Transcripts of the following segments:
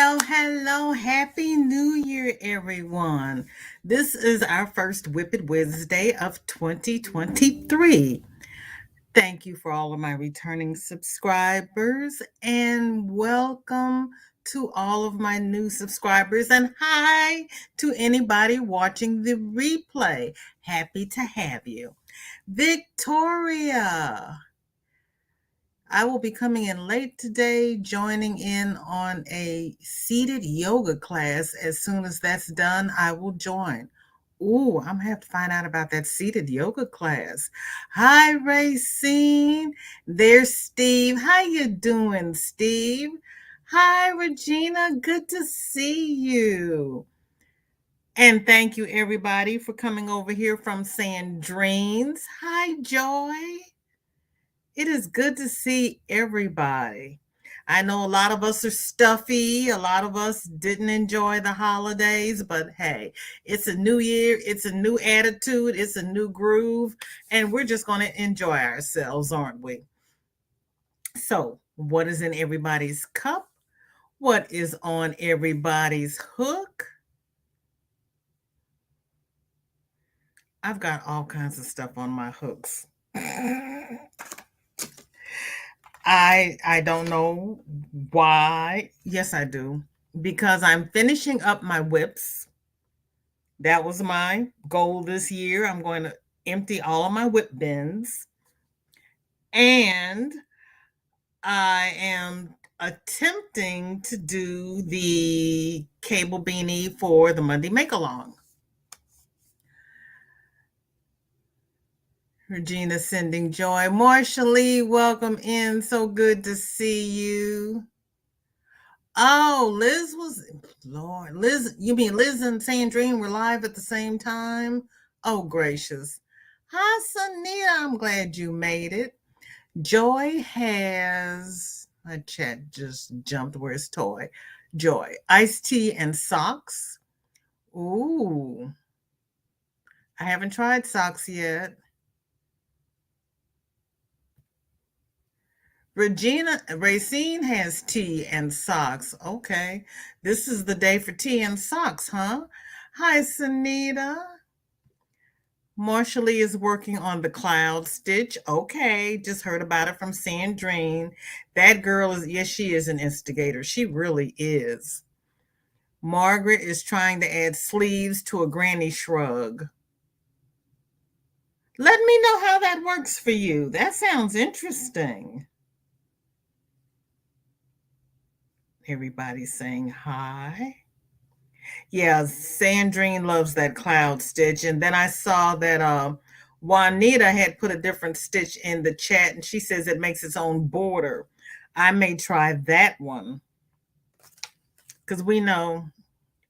Hello. Happy New Year, everyone. This is our first WIP It Wednesday of 2023. Thank you for all of my returning subscribers and welcome to all of my new subscribers. And hi to anybody watching the replay. Happy to have you. Victoria. I will be coming in late today, joining in on a seated yoga class. As soon as that's done, I will join. Ooh, I'm gonna have to find out about that seated yoga class. Hi, Racine. There's Steve. How you doing, Steve? Hi, Regina. Good to see you. And thank you, everybody, for coming over here from Sandrines. Hi, Joy. It is good to see everybody. I know a lot of us are stuffy. A lot of us didn't enjoy the holidays, but hey, it's a new year. It's a new attitude. It's a new groove. And we're just going to enjoy ourselves, aren't we? So, what is in everybody's cup? What is on everybody's hook? I've got all kinds of stuff on my hooks. I don't know why. Yes, I do. Because I'm finishing up my WIPs. That was my goal this year. I'm going to empty all of my WIP bins. And I am attempting to do the cable beanie for the Monday Make-Along. Regina sending joy. Marsha Lee, welcome in. So good to see you. Oh, Liz was, Lord, Liz, you mean Liz and Sandrine were live at the same time? Oh, gracious. Hi, Sunita. I'm glad you made it. Joy has, my chat just jumped. Where's Toy? Joy, iced tea and socks. Ooh, I haven't tried socks yet. Regina Racine has tea and socks. Okay. This is the day for tea and socks, huh? Hi, Sunita. Marsha Lee is working on the cloud stitch. Okay. Just heard about it from Sandrine. That girl is, yes, she is an instigator. She really is. Margaret is trying to add sleeves to a granny shrug. Let me know how that works for you. That sounds interesting. Everybody's saying hi. Yeah, Sandrine loves that cloud stitch. And then I saw that Juanita had put a different stitch in the chat, and she says it makes its own border. I may try that one. Because we know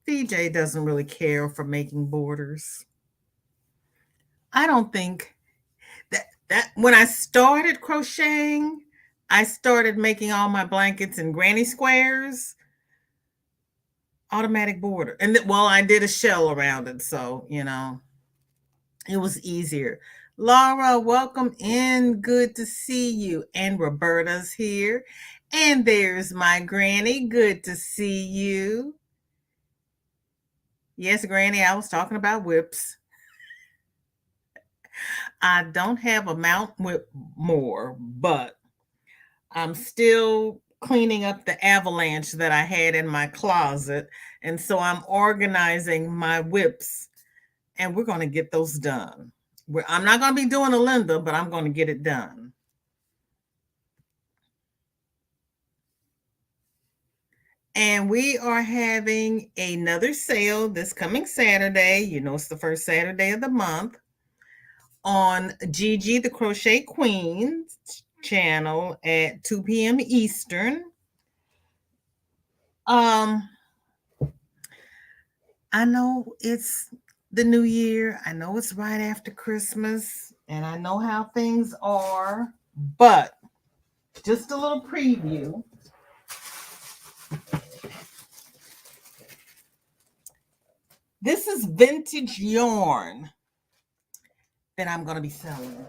VJ doesn't really care for making borders. I don't think that when I started crocheting, I started making all my blankets in granny squares. Automatic border. And well, I did a shell around it, so it was easier. Laura, welcome in. Good to see you. And Roberta's here. And there's my granny. Good to see you. Yes, Granny, I was talking about WIPs. I don't have a mount WIP more, but I'm still cleaning up the avalanche that I had in my closet. And so I'm organizing my WIPs, and we're going to get those done. I'm not going to be doing a Linda, but I'm going to get it done. And we are having another sale this coming Saturday. It's the first Saturday of the month on Gigi the Crochet Queen channel at 2 p.m. Eastern. I know it's the new year. I know it's right after Christmas, and I know how things are, but just a little preview. This is vintage yarn that I'm going to be selling.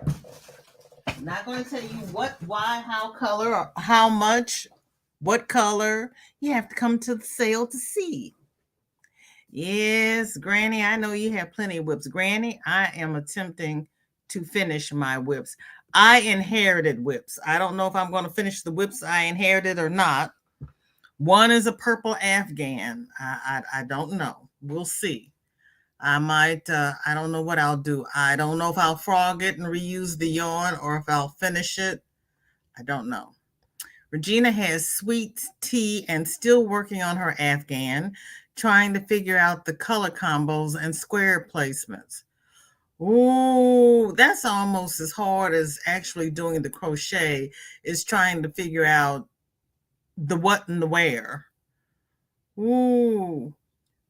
I'm not going to tell you what, why, how, color, or how much. What color? You have to come to the sale to see. Yes, Granny, I know you have plenty of WIPs. Granny, I am attempting to finish my WIPs. I inherited WIPs. I don't know if I'm going to finish the WIPs I inherited or not. One is a purple Afghan. I don't know. We'll see. I might, I don't know what I'll do. I don't know if I'll frog it and reuse the yarn or if I'll finish it. I don't know. Regina has sweet tea and still working on her Afghan, trying to figure out the color combos and square placements. Ooh, that's almost as hard as actually doing the crochet, is trying to figure out the what and the where. Ooh.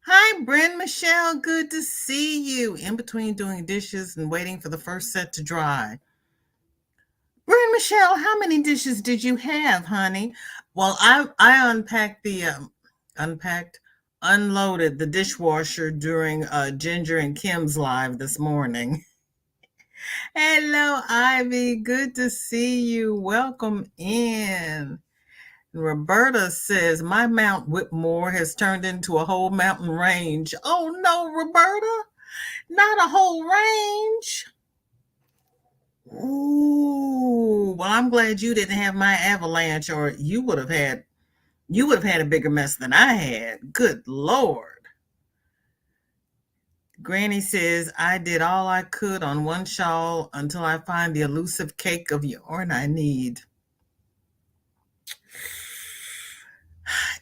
Hi, Bryn Michelle. Good to see you. In between doing dishes and waiting for the first set to dry. Bryn Michelle, how many dishes did you have, honey? Well, I unpacked unloaded the dishwasher during Ginger and Kim's live this morning. Hello, Ivy. Good to see you. Welcome in. Roberta says, my Mount Whitmore has turned into a whole mountain range. Oh no, Roberta, not a whole range. Ooh, well, I'm glad you didn't have my avalanche, or you would have had a bigger mess than I had. Good Lord. Granny says, I did all I could on one shawl until I find the elusive cake of yarn I need.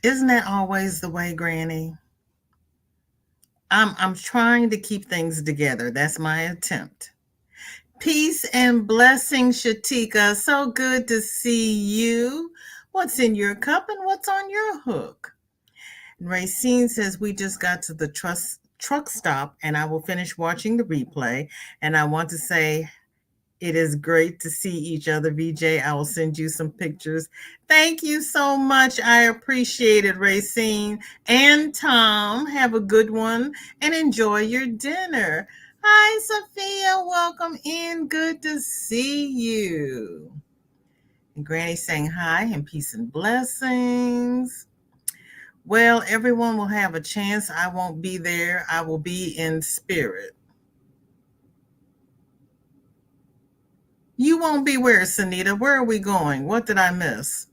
Isn't that always the way, Granny? I'm trying to keep things together. That's my attempt. Peace and blessings, Shatika. So good to see you. What's in your cup and what's on your hook? And Racine says, we just got to the truck stop and I will finish watching the replay. And I want to say it is great to see each other, VJ. I will send you some pictures. Thank you so much. I appreciate it, Racine. And Tom, have a good one and enjoy your dinner. Hi, Sophia. Welcome in. Good to see you. And Granny saying hi and peace and blessings. Well, everyone will have a chance. I won't be there. I will be in spirit. You won't be where, Sunita? Where are we going? What did I miss?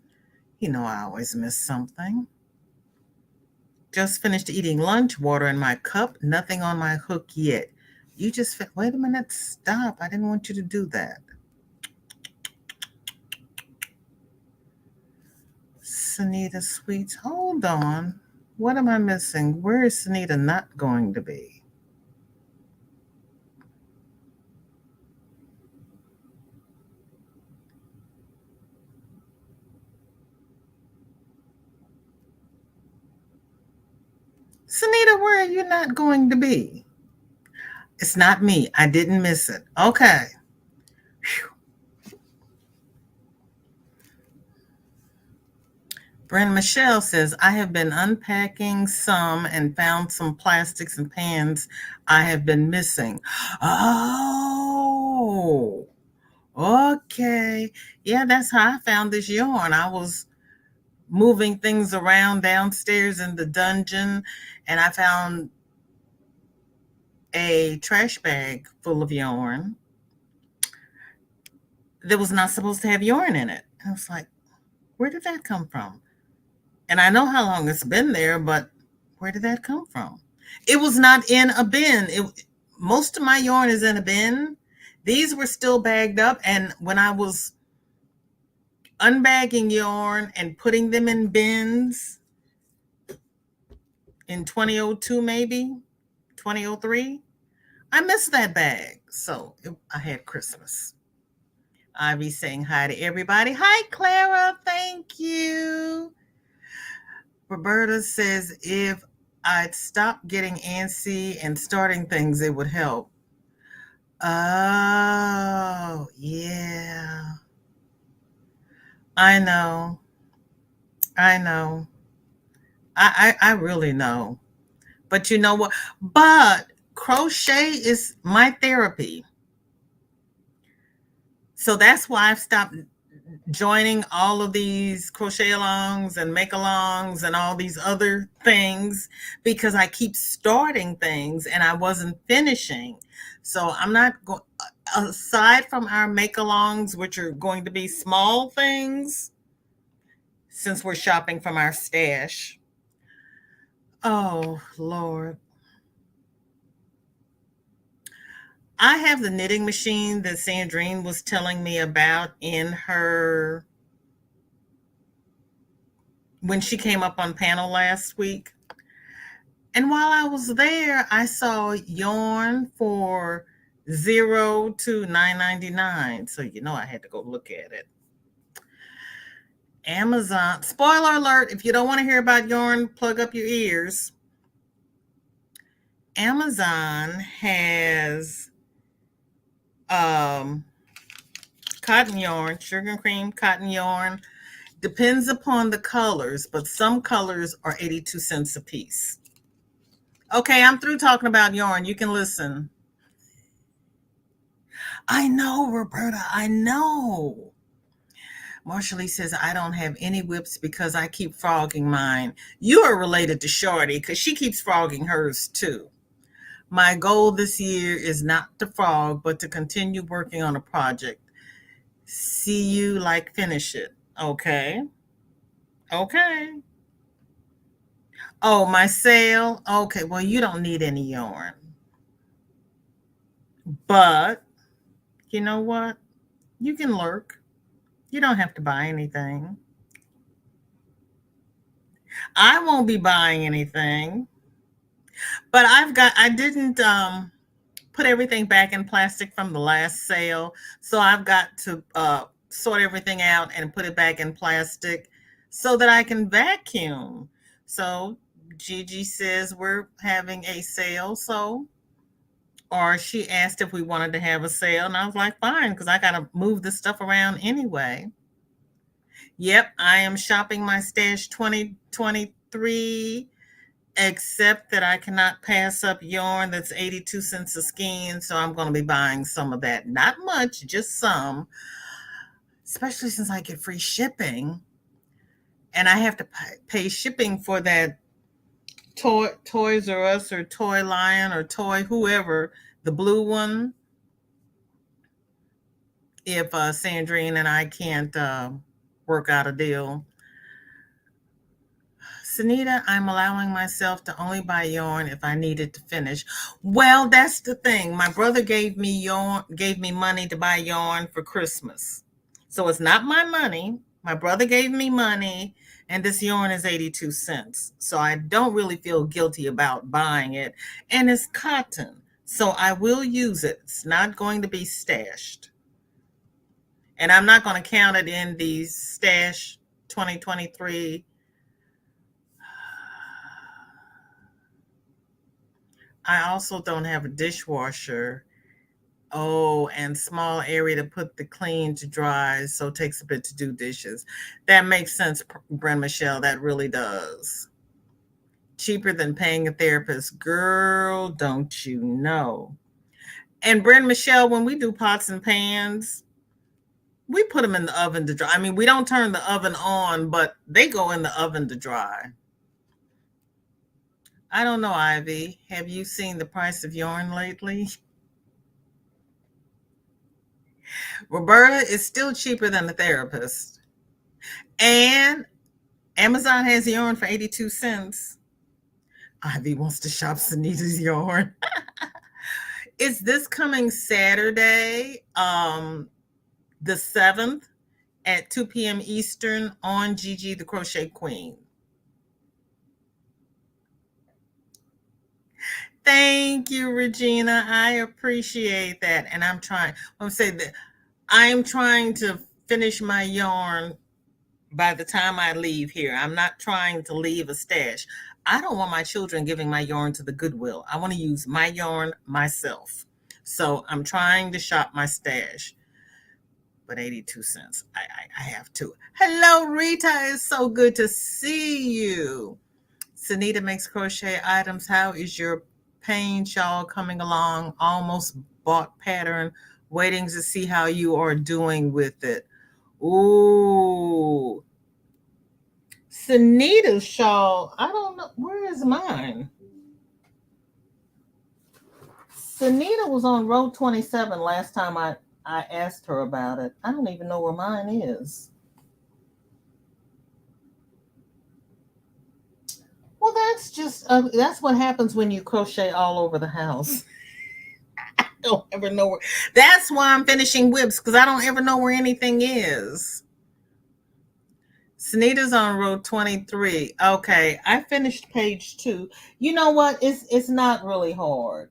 You know I always miss something. Just finished eating lunch, water in my cup, nothing on my hook yet. You just, wait a minute, stop. I didn't want you to do that. Sunita Sweets, hold on. What am I missing? Where is Sunita not going to be? Sunita, where are you not going to be? It's not me. I didn't miss it. Okay. Bryn Michelle says, I have been unpacking some and found some plastics and pans I have been missing. Oh, okay. Yeah, that's how I found this yarn. I was moving things around downstairs in the dungeon and I found a trash bag full of yarn that was not supposed to have yarn in it. I was like, where did that come from? And I know how long it's been there, but where did that come from? It was not in a bin. Most of my yarn is in a bin. These were still bagged up. And when I was unbagging yarn and putting them in bins in 2002, maybe 2003, I missed that bag. So I had Christmas. Ivy saying hi to everybody. Hi, Clara. Thank you. Roberta says, if I'd stop getting antsy and starting things, it would help. Oh, yeah. I know. I really know. But you know what? But crochet is my therapy. So that's why I've stopped joining all of these crochet alongs and make alongs and all these other things because I keep starting things and I wasn't finishing. So I'm not going, aside from our make alongs, which are going to be small things, since we're shopping from our stash. Oh, Lord. I have the knitting machine that Sandrine was telling me about in her when she came up on panel last week. And while I was there, I saw yarn for 0 to $9.99. So you know I had to go look at it. Amazon. Spoiler alert, if you don't want to hear about yarn, plug up your ears. Amazon has cotton yarn, sugar and cream cotton yarn. Depends upon the colors, but some colors are 82 cents a piece. Okay, I'm through talking about yarn. You can listen. I know, Roberta, I know. Marshall says, I don't have any whips because I keep frogging mine. You are related to Shorty because she keeps frogging hers too. My goal this year is not to frog, but to continue working on a project. See you like finish it. Okay. Okay. Oh, my sale? Okay, well, you don't need any yarn. But you know what? You can lurk. You don't have to buy anything. I won't be buying anything. But I didn't put everything back in plastic from the last sale. So I've got to sort everything out and put it back in plastic so that I can vacuum. So Gigi says we're having a sale. So, or she asked if we wanted to have a sale. And I was like, fine, because I got to move this stuff around anyway. Yep, I am shopping my stash 2023, except that I cannot pass up yarn that's 82 cents a skein. So I'm going to be buying some of that. Not much, just some, especially since I get free shipping. And I have to pay shipping for that Toys R Us or Toy Lion or Toy whoever, the blue one. If Sandrine and I can't work out a deal. Sunita, I'm allowing myself to only buy yarn if I need it to finish. Well, that's the thing. My brother gave me money to buy yarn for Christmas. So it's not my money. My brother gave me money, and this yarn is 82 cents. So I don't really feel guilty about buying it. And it's cotton. So I will use it. It's not going to be stashed. And I'm not going to count it in the stash 2023. I also don't have a dishwasher. Oh, and small area to put the clean to dry, so it takes a bit to do dishes. That makes sense, Brenda Michelle. That really does. Cheaper than paying a therapist. Girl, don't you know? And Brenda Michelle, when we do pots and pans, we put them in the oven to dry. I mean, we don't turn the oven on, but they go in the oven to dry. I don't know, Ivy. Have you seen the price of yarn lately? Roberta is still cheaper than the therapist. And Amazon has yarn for 82 cents. Ivy wants to shop Sunita's yarn. It's this coming Saturday, the 7th at 2 p.m. Eastern on Gigi the Crochet Queen. Thank you, Regina. I appreciate that. And I'm trying to finish my yarn by the time I leave here. I'm not trying to leave a stash. I don't want my children giving my yarn to the Goodwill. I want to use my yarn myself. So I'm trying to shop my stash. But 82 cents, I have to. Hello, Rita. It's so good to see you. Sunita makes crochet items. How is your pain shawl coming along? Almost bought pattern. Waiting to see how you are doing with it. Ooh. Sunita's shawl. I don't know. Where is mine? Sunita was on row 27 last time I asked her about it. I don't even know where mine is. Well, that's what happens when you crochet all over the house. I don't ever know where. That's why I'm finishing WIPs, because I don't ever know where anything is. Sunita's on row 23. Okay, I finished page 2. You know what? It's not really hard.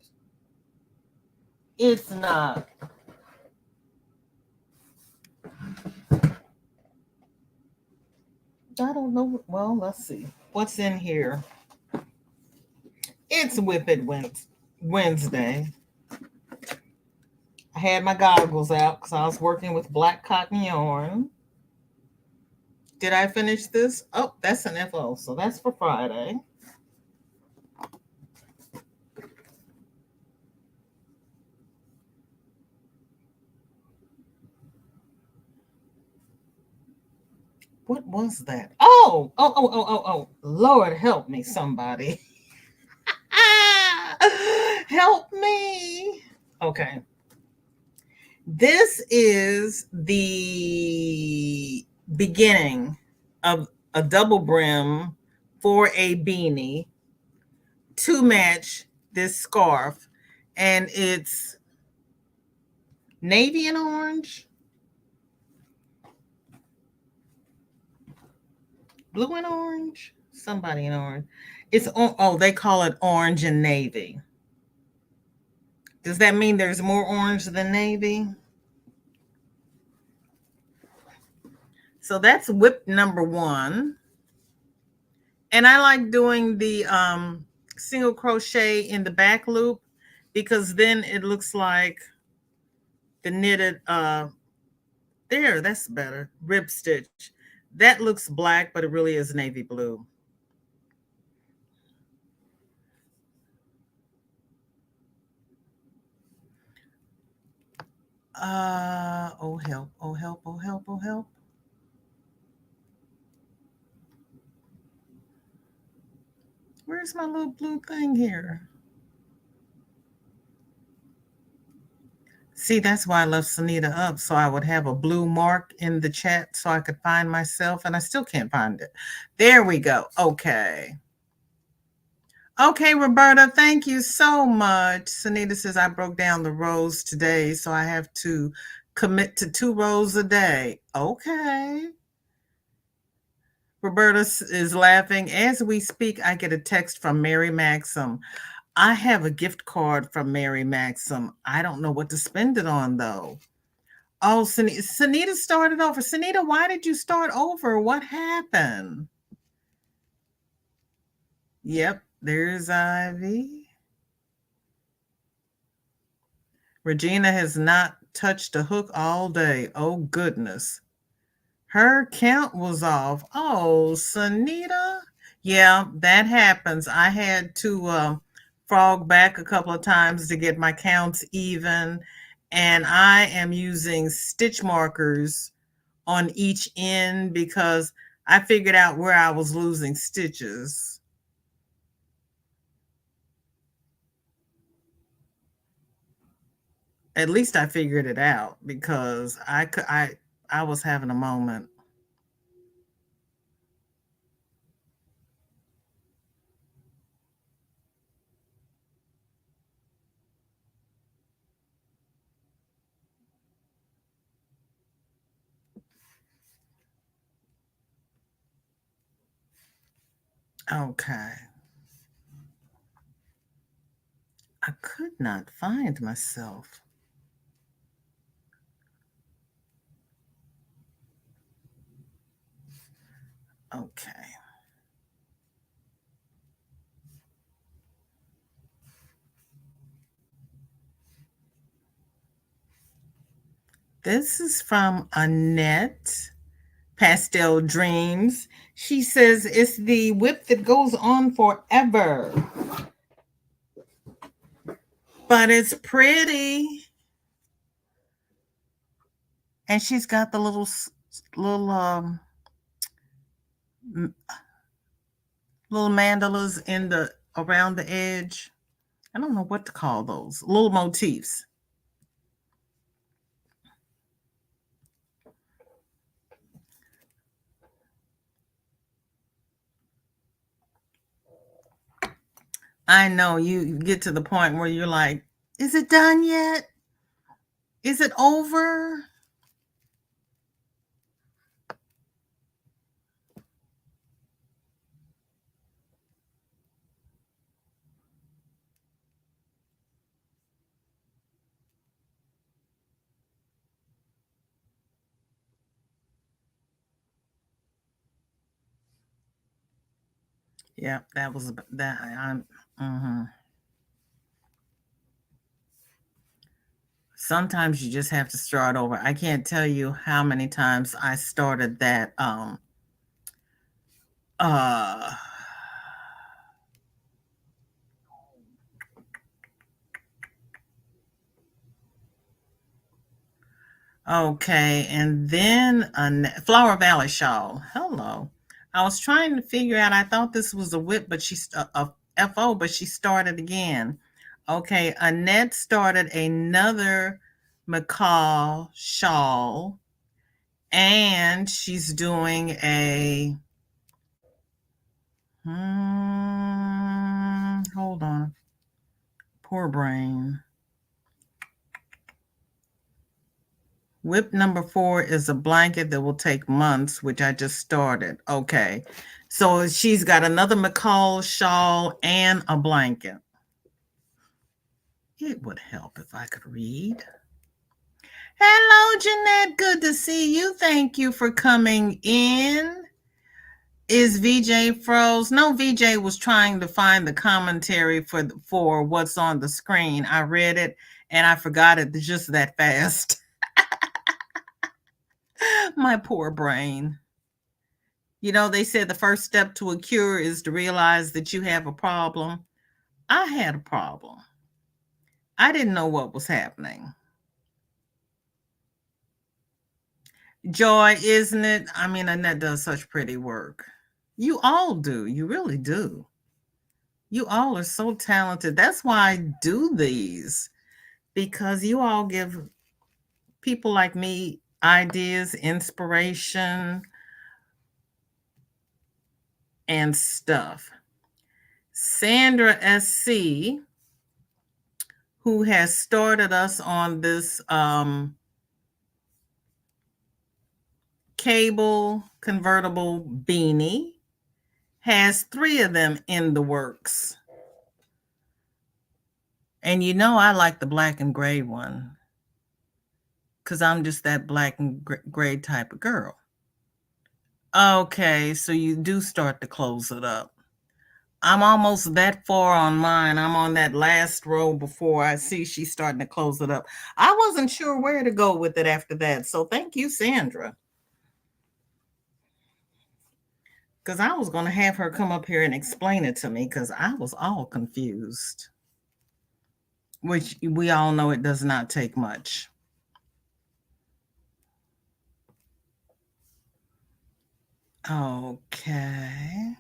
It's not. I don't know. Well, let's see. What's in here? It's WIP It Wednesday. I had my goggles out because I was working with black cotton yarn. Did I finish this? Oh, that's an FO, so that's for Friday. What was that? Oh. Lord help me, somebody. Help me. Okay. This is the beginning of a double brim for a beanie to match this scarf. And it's navy and orange, blue and orange, somebody in orange. They call it orange and navy. Does that mean there's more orange than navy? So that's WIP number 1. And I like doing the single crochet in the back loop, because then it looks like the knitted there, that's better, rib stitch. That looks black, but it really is navy blue. Oh help, oh help, oh help, oh help. Where's my little blue thing here? See, that's why I left Sunita up, so I would have a blue mark in the chat so I could find myself, and I still can't find it. There we go. Okay. Okay, Roberta, thank you so much. Sunita says I broke down the rows today, so I have to commit to 2 rows a day. Okay. Roberta is laughing. As we speak, I get a text from Mary Maxim. I have a gift card from Mary Maxim. I don't know what to spend it on, though. Oh, Sunita started over. Sunita, why did you start over? What happened? Yep, there's Ivy. Regina has not touched a hook all day. Oh, goodness. Her count was off. Oh, Sunita. Yeah, that happens. I had to frog back a couple of times to get my counts even. And I am using stitch markers on each end because I figured out where I was losing stitches. At least I figured it out, because I was having a moment. Okay. I could not find myself. Okay. This is from Annette Pastel Dreams. She says it's the WIP that goes on forever. But it's pretty. And she's got the little little little mandalas in the around the edge. I don't know what to call those. Little motifs. I know you get to the point where you're like, is it done yet? Is it over? Yeah, that was that. Sometimes you just have to start over. I can't tell you how many times I started that uh okay, and then a Flower Valley shawl. Hello. I was trying to figure out, I thought this was a whip, but a FO, but she started again. Okay, Annette started another McCall shawl, and she's doing a hold on. Poor brain. WIP number 4 is a blanket that will take months, which I just started. Okay. So she's got another McCall shawl and a blanket. It would help if I could read. Hello, Jeanette. Good to see you. Thank you for coming in. Is VJ froze? No, VJ was trying to find the commentary for what's on the screen. I read it and I forgot it just that fast. My poor brain. You know, they said the first step to a cure is to realize that you have a problem. I had a problem. I didn't know what was happening. Joy, isn't it? I mean, Annette does such pretty work. You all do. You really do. You all are so talented. That's why I do these, because you all give people like me ideas, inspiration, and stuff. SandraSC, who has started us on this cable convertible beanie, has 3 of them in the works. And you know I like the black and gray one, because I'm just that black and gray type of girl. Okay, so you do start to close it up. I'm almost that far on mine. I'm on that last row before I see she's starting to close it up. I wasn't sure where to go with it after that. So thank you, Sandra. Because I was going to have her come up here and explain it to me, because I was all confused. Which we all know it does not take much. Okay.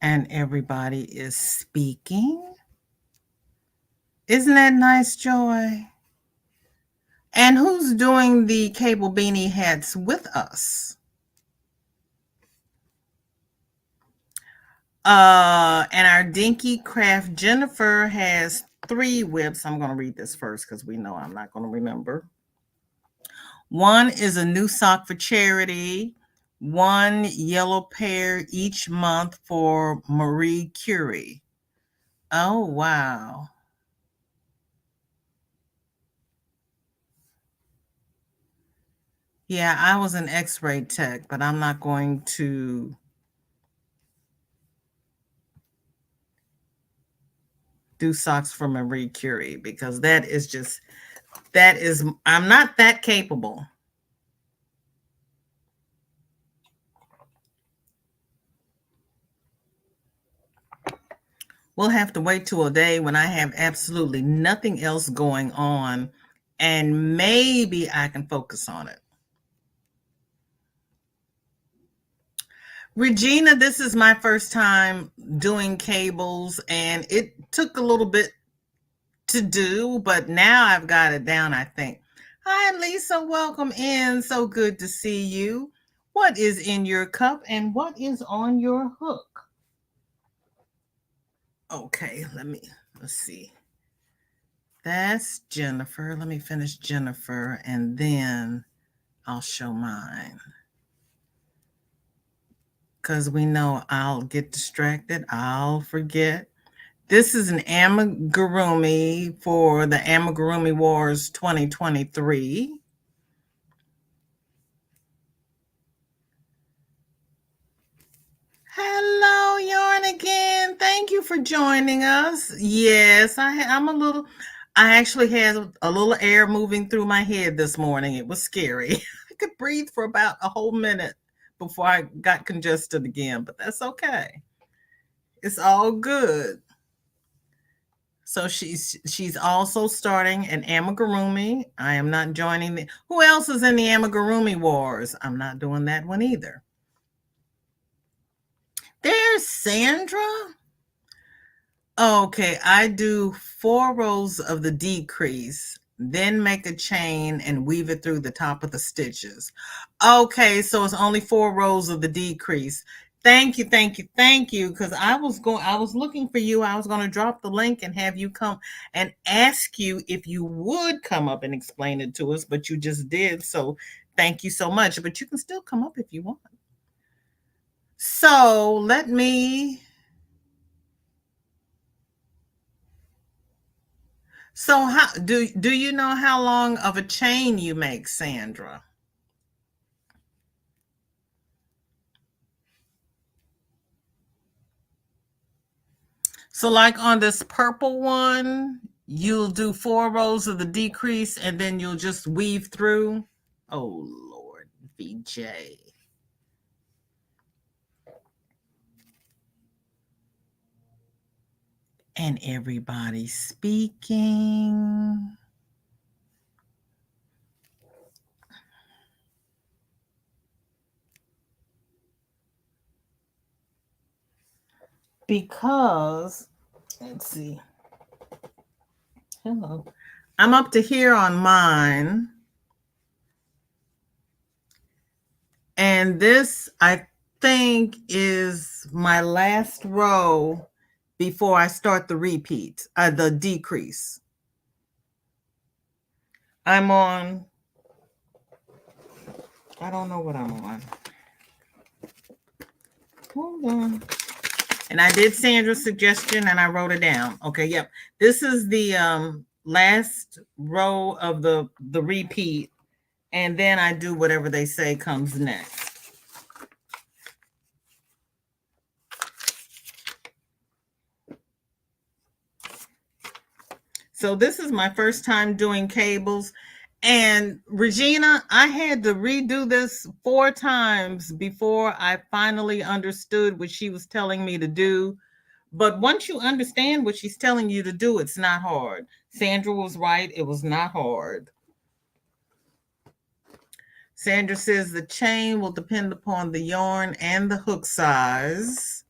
And everybody is speaking. Isn't that nice, Joy? And who's doing the cable beanie hats with us? And our Dinky Craft Jennifer has 3 whips. I'm going to read this first because we know I'm not going to remember. One is a new sock for charity. 1 yellow pair each month for Marie Curie. Oh, wow. Yeah, I was an X-ray tech, but I'm not going to do socks for Marie Curie, because I'm not that capable. We'll have to wait till a day when I have absolutely nothing else going on, and maybe I can focus on it. Regina, this is my first time doing cables, and it took a little bit to do, but now I've got it down, I think. Hi, Lisa. Welcome in. So good to see you. What is in your cup and what is on your hook? Okay, let's see. That's Jennifer. Let me finish Jennifer and then I'll show mine. Because we know I'll get distracted, I'll forget. This is an amigurumi for the Amigurumi Wars 2023. Hello, Yarn again. Thank you for joining us. Yes, I'm a little. I actually had a little air moving through my head this morning. It was scary. I could breathe for about a whole minute before I got congested again, but that's okay. It's all good. So she's also starting an amigurumi. I am not joining the. Who else is in the amigurumi wars? I'm not doing that one either. There's Sandra. Okay, I do 4 rows of the decrease, then make a chain and weave it through the top of the stitches. Okay, so it's only 4 rows of the decrease. Thank you, thank you, thank you. Because I was looking for you. I was going to drop the link and have you come and ask you if you would come up and explain it to us, but you just did. So thank you so much. But you can still come up if you want. So let me. So how do you know how long of a chain you make, Sandra? So like on this purple one, you'll do 4 rows of the decrease and then you'll just weave through. Oh Lord, VJ. And everybody speaking. Because let's see. Hello. I'm up to here on mine. And this, I think, is my last row before I start the repeat, the decrease. I'm on, I don't know what I'm on. Hold on. And I did Sandra's suggestion and I wrote it down. Okay, yep. This is the last row of the repeat. And then I do whatever they say comes next. So this is my first time doing cables. And Regina, I had to redo this 4 times before I finally understood what she was telling me to do. But once you understand what she's telling you to do, it's not hard. Sandra was right. It was not hard. Sandra says the chain will depend upon the yarn and the hook size.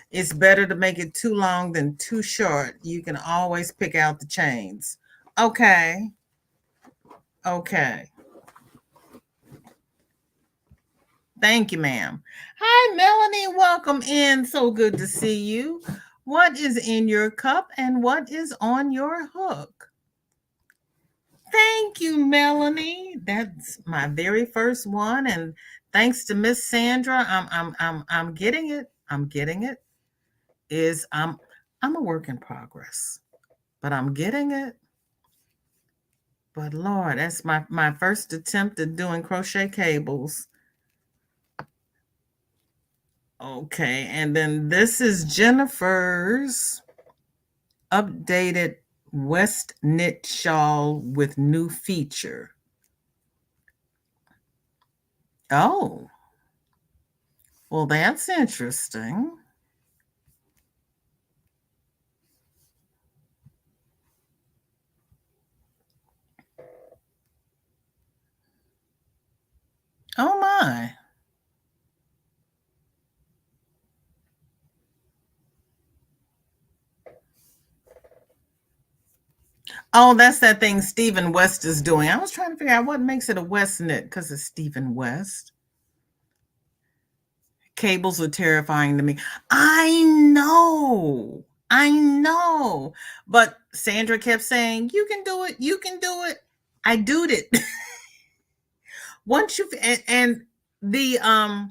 It's better to make it too long than too short. You can always pick out the chains. Okay. Okay. Thank you, ma'am. Hi, Melanie. Welcome in. So good to see you. What is in your cup and what is on your hook? Thank you, Melanie. That's my very first one, and thanks to Miss Sandra, I'm getting it. I'm getting it. I'm a work in progress, but I'm getting it. But Lord, that's my first attempt at doing crochet cables. Okay, and then this is Jennifer's updated West knit shawl with new feature. Oh, well, that's interesting. Oh my. Oh, that's that thing Stephen West is doing. I was trying to figure out what makes it a West knit because it's Stephen West. Cables are terrifying to me. I know. I know. But Sandra kept saying, "You can do it. You can do it." I doed it. Once you and the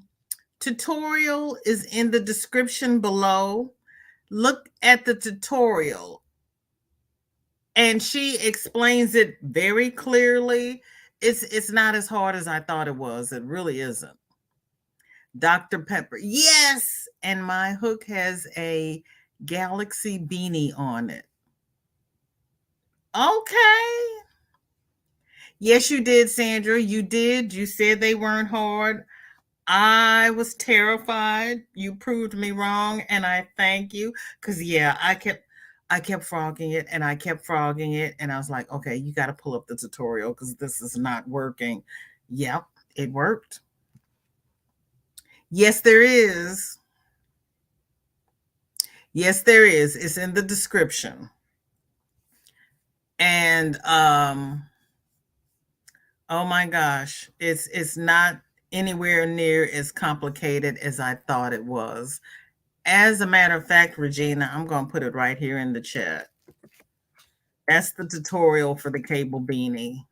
tutorial is in the description below. Look at the tutorial and she explains it very clearly. It's not as hard as I thought it was. It really isn't. Dr. Pepper. Yes, and my hook has a galaxy beanie on it. Okay. Yes, you did, Sandra. You did. You said they weren't hard. I was terrified. You proved me wrong, and I thank you. Cause yeah, I kept frogging it and I kept frogging it, and I was like, okay, you got to pull up the tutorial because this is not working. Yep, it worked. Yes, there is. Yes, there is. It's in the description. And oh my gosh, it's not anywhere near as complicated as I thought it was. As a matter of fact, Regina, I'm going to put it right here in the chat. That's the tutorial for the cable beanie.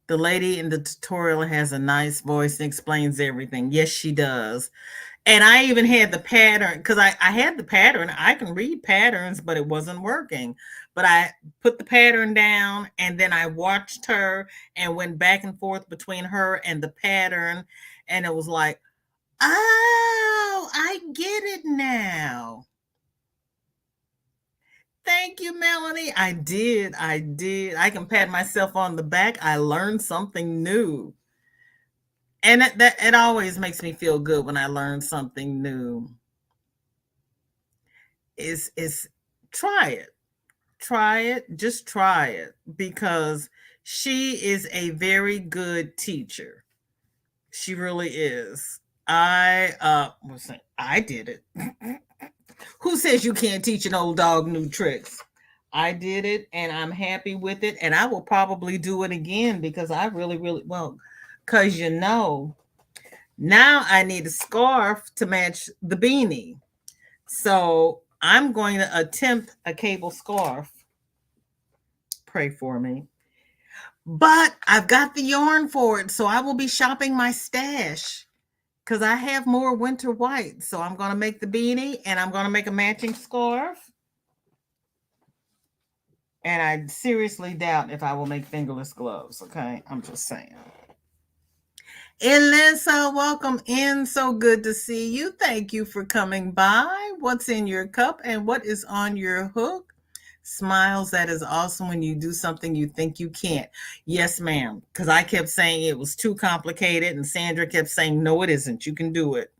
The lady in the tutorial has a nice voice and explains everything. Yes, she does. And I even had the pattern because I had the pattern. I can read patterns, but it wasn't working. But I put the pattern down and then I watched her and went back and forth between her and the pattern. And it was like, oh, I get it now. Thank you, Melanie. I did. I did. I can pat myself on the back. I learned something new. And it always makes me feel good when I learn something new. Is try it. Try it. Just try it because she is a very good teacher. She really is. I did it. Who says you can't teach an old dog new tricks? I did it and I'm happy with it. And I will probably do it again because I really, really, well, because now I need a scarf to match the beanie. So I'm going to attempt a cable scarf. Pray for me. But I've got the yarn for it. So I will be shopping my stash because I have more winter white. So I'm going to make the beanie and I'm going to make a matching scarf. And I seriously doubt if I will make fingerless gloves. Okay. I'm just saying. Elisa, welcome in. So good to see you. Thank you for coming by. What's in your cup and what is on your hook? Smiles, that is awesome when you do something you think you can't. Yes, ma'am. Because I kept saying it was too complicated, and Sandra kept saying, no, it isn't. You can do it.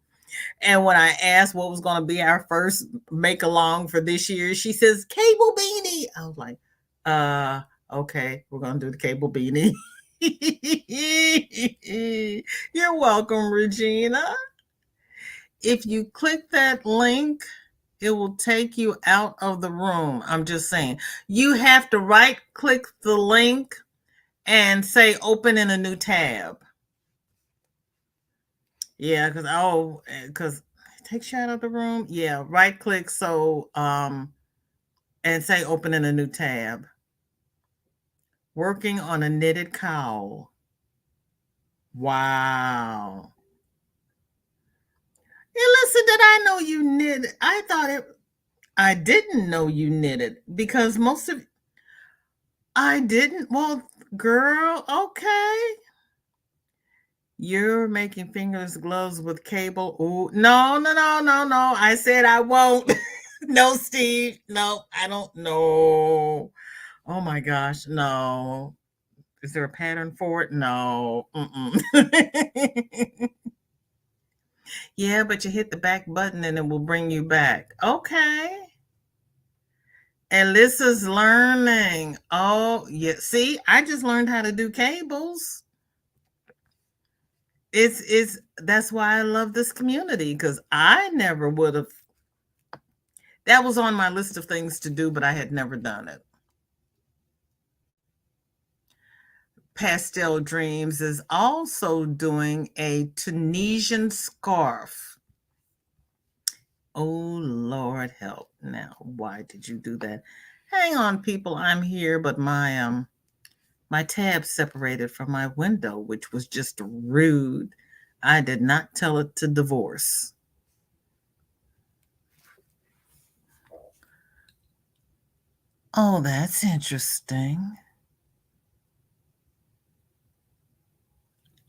And when I asked what was going to be our first make along for this year, she says, cable beanie. I was like, okay, we're going to do the cable beanie. You're welcome, Regina. If you click that link, it will take you out of the room. I'm just saying. You have to right click the link and say open in a new tab. Yeah, because it takes you out of the room. Yeah, right click and say open in a new tab. Working on a knitted cowl. Wow. Hey, listen, did I know you knitted? I didn't know you knitted because I didn't. Well, girl, okay. You're making fingers gloves with cable. Ooh, no, no, no, no, no. I said I won't. No, Steve. No, I don't know. Oh my gosh, no. Is there a pattern for it? No. Yeah, but you hit the back button and it will bring you back. Okay. Alyssa's learning. Oh, yeah. See, I just learned how to do cables. It's that's why I love this community because I never would have. That was on my list of things to do, but I had never done it. Pastel Dreams is also doing a Tunisian scarf. Oh, Lord help. Now, why did you do that? Hang on, people. I'm here, but my tab separated from my window, which was just rude. I did not tell it to divorce. Oh, that's interesting.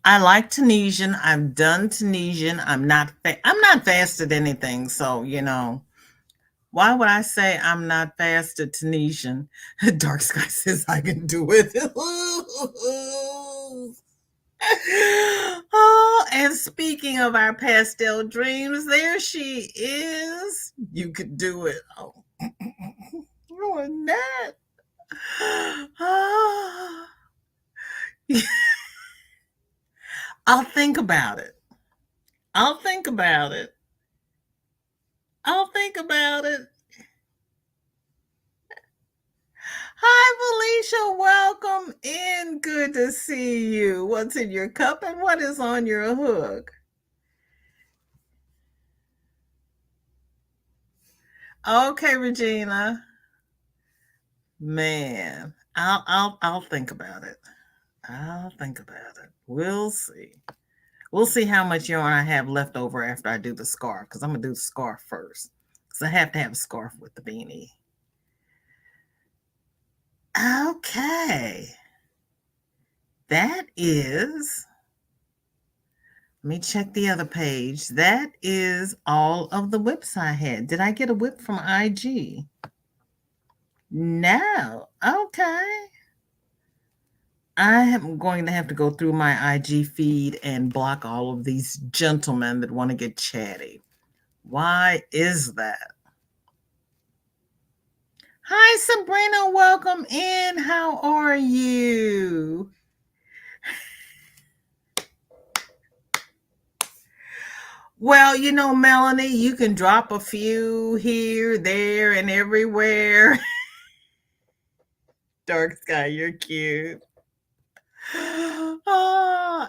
I like Tunisian. I've done Tunisian. I'm not fast at anything, so why would I say I'm not fast at Tunisian? Dark Sky says I can do it. Oh, and speaking of our pastel dreams, there she is. You could do it. Oh, oh, Annette. Oh. I'll think about it. I'll think about it. I'll think about it. Hi, Felicia. Welcome in. Good to see you. What's in your cup and what is on your hook? Okay, Regina. Man, I'll think about it. I'll think about it. We'll see. We'll see how much yarn I have left over after I do the scarf, because I'm gonna do the scarf first. Because I have to have a scarf with the beanie. Okay. That is, let me check the other page. That is all of the whips I had. Did I get a whip from IG? No. Okay. I am going to have to go through my IG feed and block all of these gentlemen that want to get chatty. Why is that? Hi, Sabrina. Welcome in. How are you? Well, Melanie, you can drop a few here, there, and everywhere. Dark Sky, you're cute. Oh,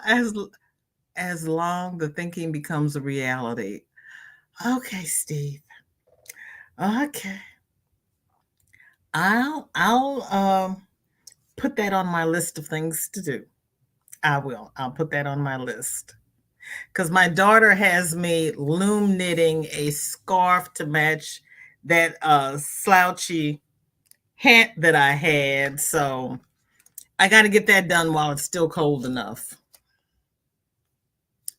as long the thinking becomes a reality. Okay, Steve. Okay. I'll put that on my list of things to do. I will. I'll put that on my list. Because my daughter has me loom knitting a scarf to match that slouchy hat that I had. So I got to get that done while it's still cold enough.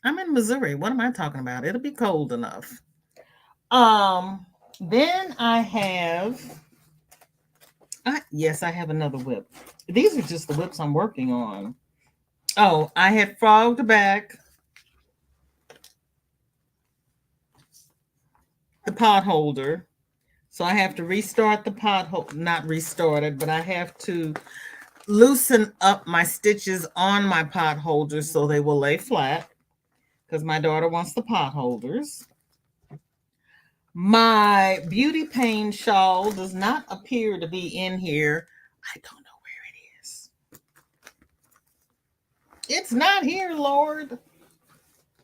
I'm in Missouri. What am I talking about? It'll be cold enough. Then I have, yes, I have another whip. These are just the whips I'm working on. Oh, I had frogged back the pot holder. So I have to restart the pot holder, not restart it, but I have to loosen up my stitches on my pot holders so they will lay flat, because my daughter wants the pot holders. My beauty pain shawl does not appear to be in here. I don't know where it is. It's not here, Lord.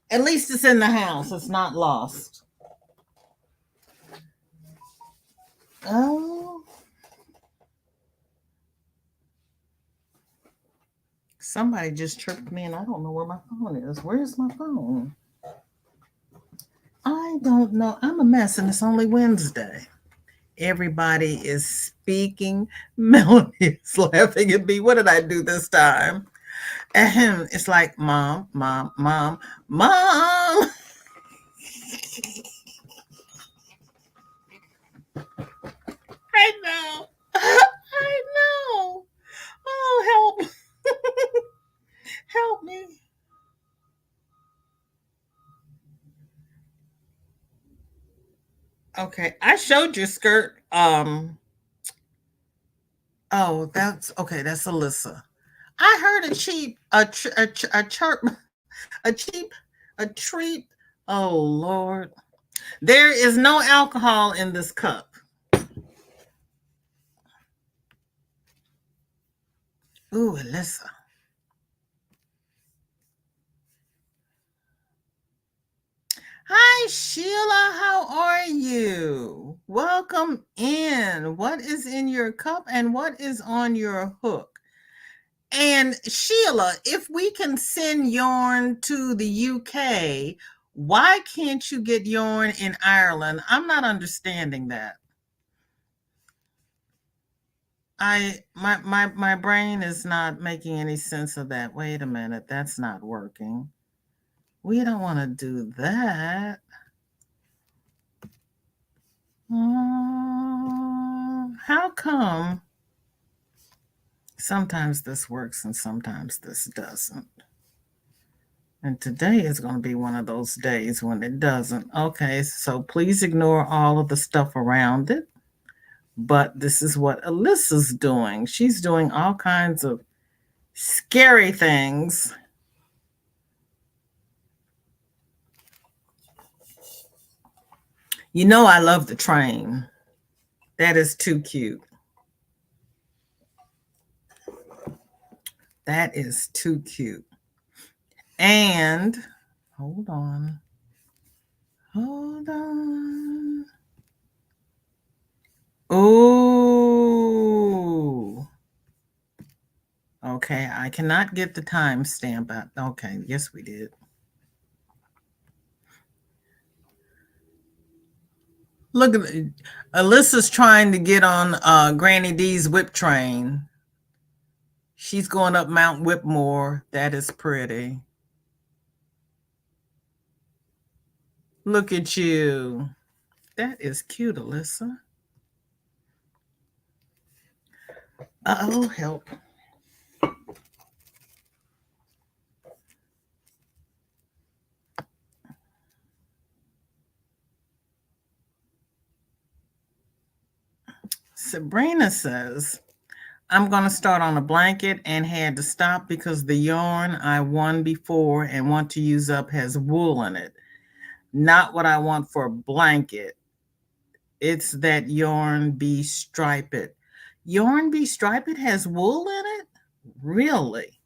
At least it's in the house. It's not lost. Oh. Somebody just tripped me and I don't know where my phone is. Where's my phone? I don't know. I'm a mess and it's only Wednesday. Everybody is speaking. Melanie is laughing at me. What did I do this time? It's like, mom, mom, mom, mom. I know. I know. Oh, help. Help me. Okay. I showed you skirt. Oh, that's okay. That's Alyssa. I heard a chirp, a cheap, a treat. Oh, Lord. There is no alcohol in this cup. Ooh, Alyssa. Hi, Sheila. How are you? Welcome in. What is in your cup and what is on your hook? And Sheila, if we can send yarn to the UK, why can't you get yarn in Ireland? I'm not understanding that. My brain is not making any sense of that. Wait a minute, that's not working. We don't want to do that. How come sometimes this works and sometimes this doesn't? And today is going to be one of those days when it doesn't. Okay, so please ignore all of the stuff around it. But this is what Alyssa's doing. She's doing all kinds of scary things. You know, I love the train. That is too cute. That is too cute. And hold on. Hold on. Ooh. Okay, I cannot get the timestamp out. Okay, yes, we did. Look at Alyssa's trying to get on Granny D's whip train. She's going up Mount Whitmore. That is pretty. Look at you. That is cute, Alyssa. Uh-oh, help. Sabrina says, I'm going to start on a blanket and had to stop because the yarn I won before and want to use up has wool in it. Not what I want for a blanket. It's that yarn bee stripe it. Yarn bee stripe it has wool in it? Really?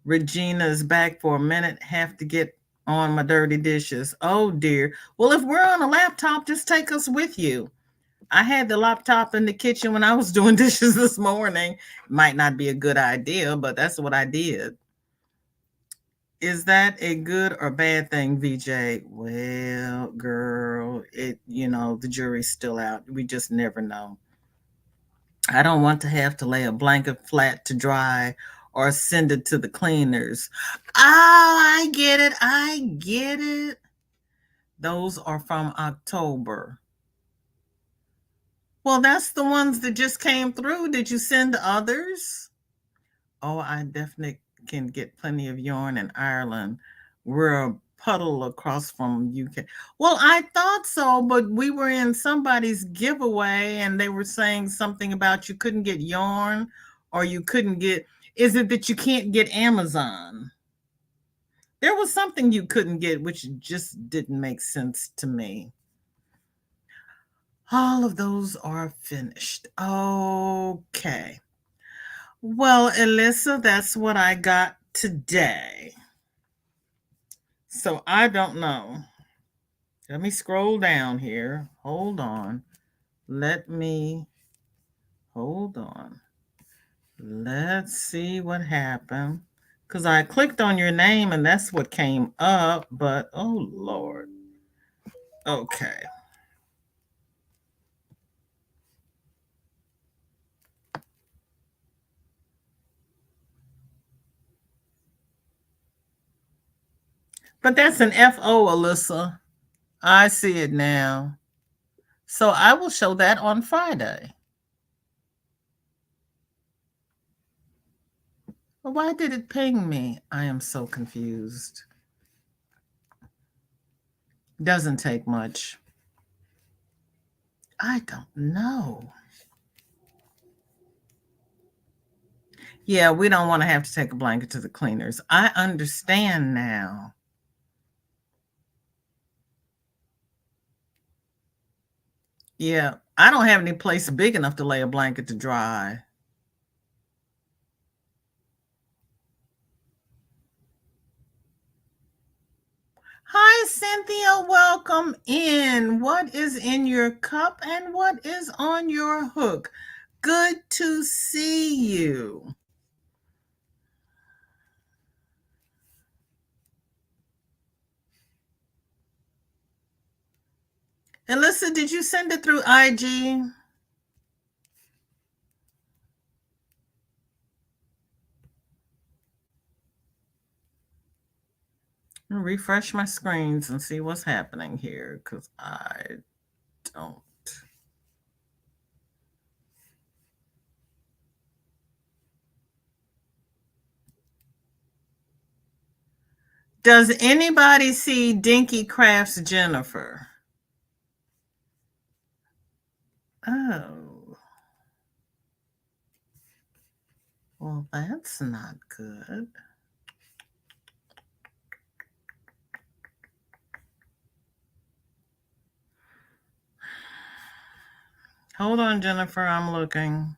Regina is back for a minute. Have to get on my dirty dishes. Oh dear. Well, if we're on a laptop, just take us with you. I had the laptop in the kitchen when I was doing dishes this morning. Might not be a good idea, but that's what I did. Is that a good or bad thing, VJ? Well, girl, the jury's still out. We just never know. I don't want to have to lay a blanket flat to dry or send it to the cleaners. Oh, I get it. I get it. Those are from October. Well, that's the ones that just came through. Did you send others? Oh, I definitely can get plenty of yarn in Ireland. We're a puddle across from UK. Well, I thought so, but we were in somebody's giveaway and they were saying something about you couldn't get yarn or you couldn't get. Is it that you can't get Amazon? There was something you couldn't get, which just didn't make sense to me. All of those are finished. Okay. Well, Alyssa, that's what I got today. So I don't know. Let me scroll down here. Hold on. Hold on. Let's see what happened. Because I clicked on your name and that's what came up, but oh Lord. Okay. But that's an FO, Alyssa. I see it now. So I will show that on Friday. Well, why did it ping me? I am so confused. Doesn't take much. I don't know. Yeah, we don't want to have to take a blanket to the cleaners. I understand now. Yeah, I don't have any place big enough to lay a blanket to dry. Hi, Cynthia. Welcome in. What is in your cup and what is on your hook? Good to see you. Alyssa, did you send it through IG? Refresh my screens and see what's happening here because I don't. Does anybody see Dinky Crafts Jennifer? Oh, well, that's not good. Hold on, Jennifer. I'm looking.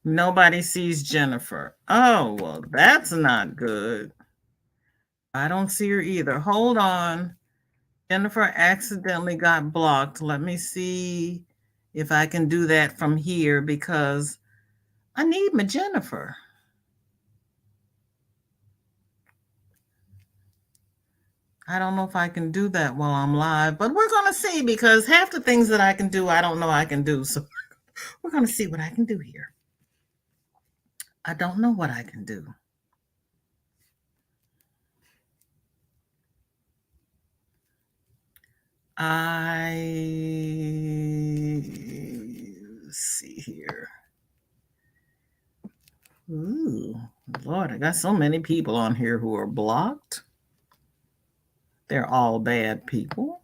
Nobody sees Jennifer. Oh, well, that's not good. I don't see her either. Hold on. Jennifer accidentally got blocked. Let me see if I can do that from here because I need my Jennifer. I don't know if I can do that while I'm live, but we're going to see because half the things that I can do, I don't know I can do. So we're going to see what I can do here. I don't know what I can do. I see here. Ooh, Lord, I got so many people on here who are blocked. They're all bad people.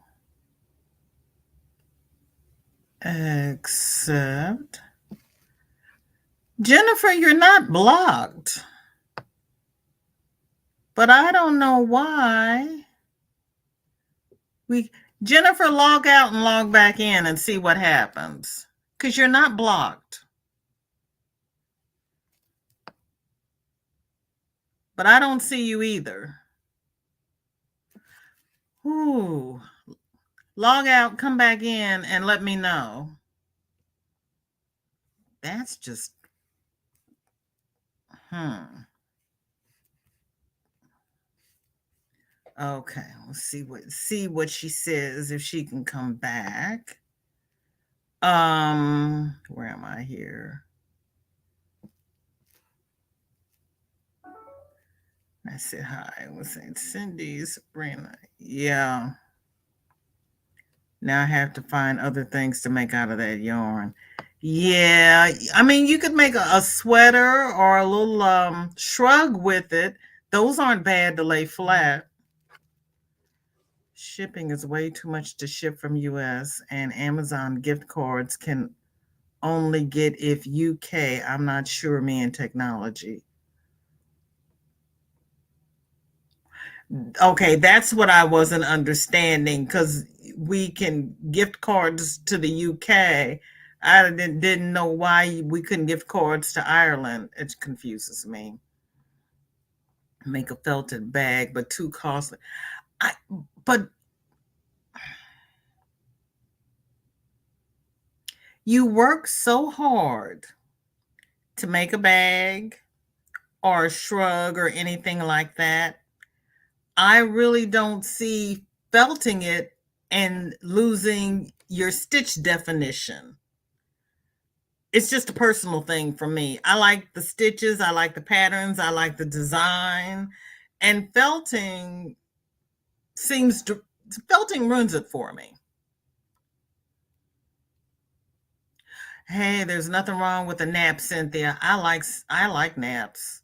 Except Jennifer, you're not blocked. But I don't know why. Jennifer, log out and log back in and see what happens. Because you're not blocked. But I don't see you either. Ooh. Log out, come back in, and let me know. That's just Okay, let's see what she says if she can come back. Where am I here? I said hi. I was saying Cindy, Sabrina. Yeah. Now I have to find other things to make out of that yarn. Yeah, I mean you could make a sweater or a little shrug with it. Those aren't bad to lay flat. Shipping is way too much to ship from US and Amazon gift cards can only get if UK. I'm not sure, me and technology. Okay, that's what I wasn't understanding because we can gift cards to the UK. I didn't know why we couldn't gift cards to Ireland. It confuses me. Make a felted bag, but too costly. But you work so hard to make a bag or a shrug or anything like that. I really don't see felting it and losing your stitch definition. It's just a personal thing for me. I like the stitches, I like the patterns, I like the design, and felting ruins it for me. Hey, there's nothing wrong with a nap, Cynthia. I like naps.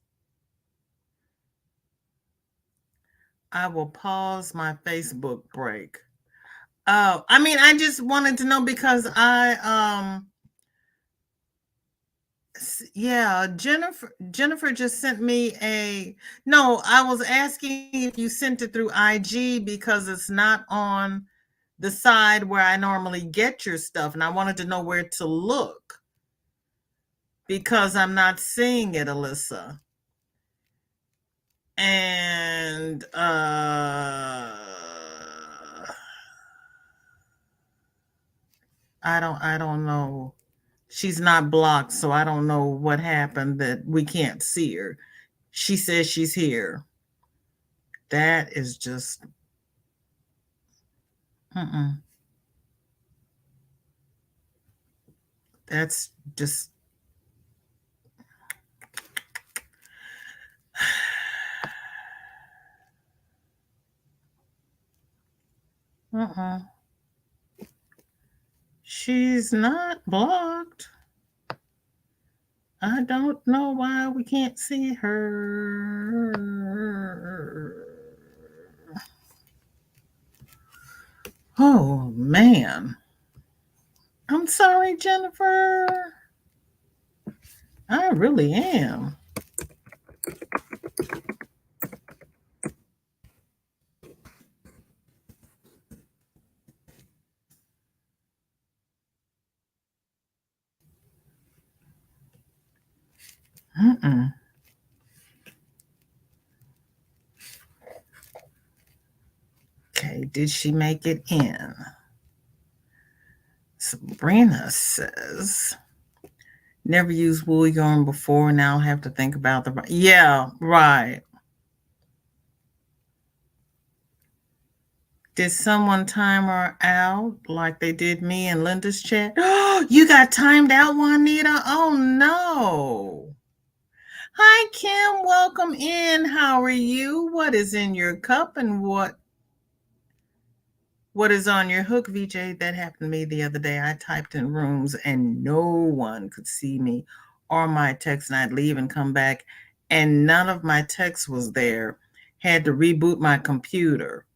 I will pause my Facebook break. Oh, I mean, I just wanted to know because Yeah, Jennifer just sent me a no, I was asking if you sent it through IG because it's not on the side where I normally get your stuff, and I wanted to know where to look because I'm not seeing it, Alyssa. And I don't know. She's not blocked, so I don't know what happened that we can't see her. She says she's here. That is just mm-mm. That's just uh-uh. She's not blocked. I don't know why we can't see her. Oh man. I'm sorry, Jennifer. I really am. Mm-mm. Okay, did she make it in? Sabrina says, never used wool yarn before. Now have to think about the. Yeah, right. Did someone time her out like they did me in Linda's chat? Oh, you got timed out, Juanita? Oh, no. Hi, Kim. Welcome in. How are you? What is in your cup and what is on your hook, VJ? That happened to me the other day. I typed in rooms and no one could see me or my text, and I'd leave and come back, and none of my text was there. Had to reboot my computer.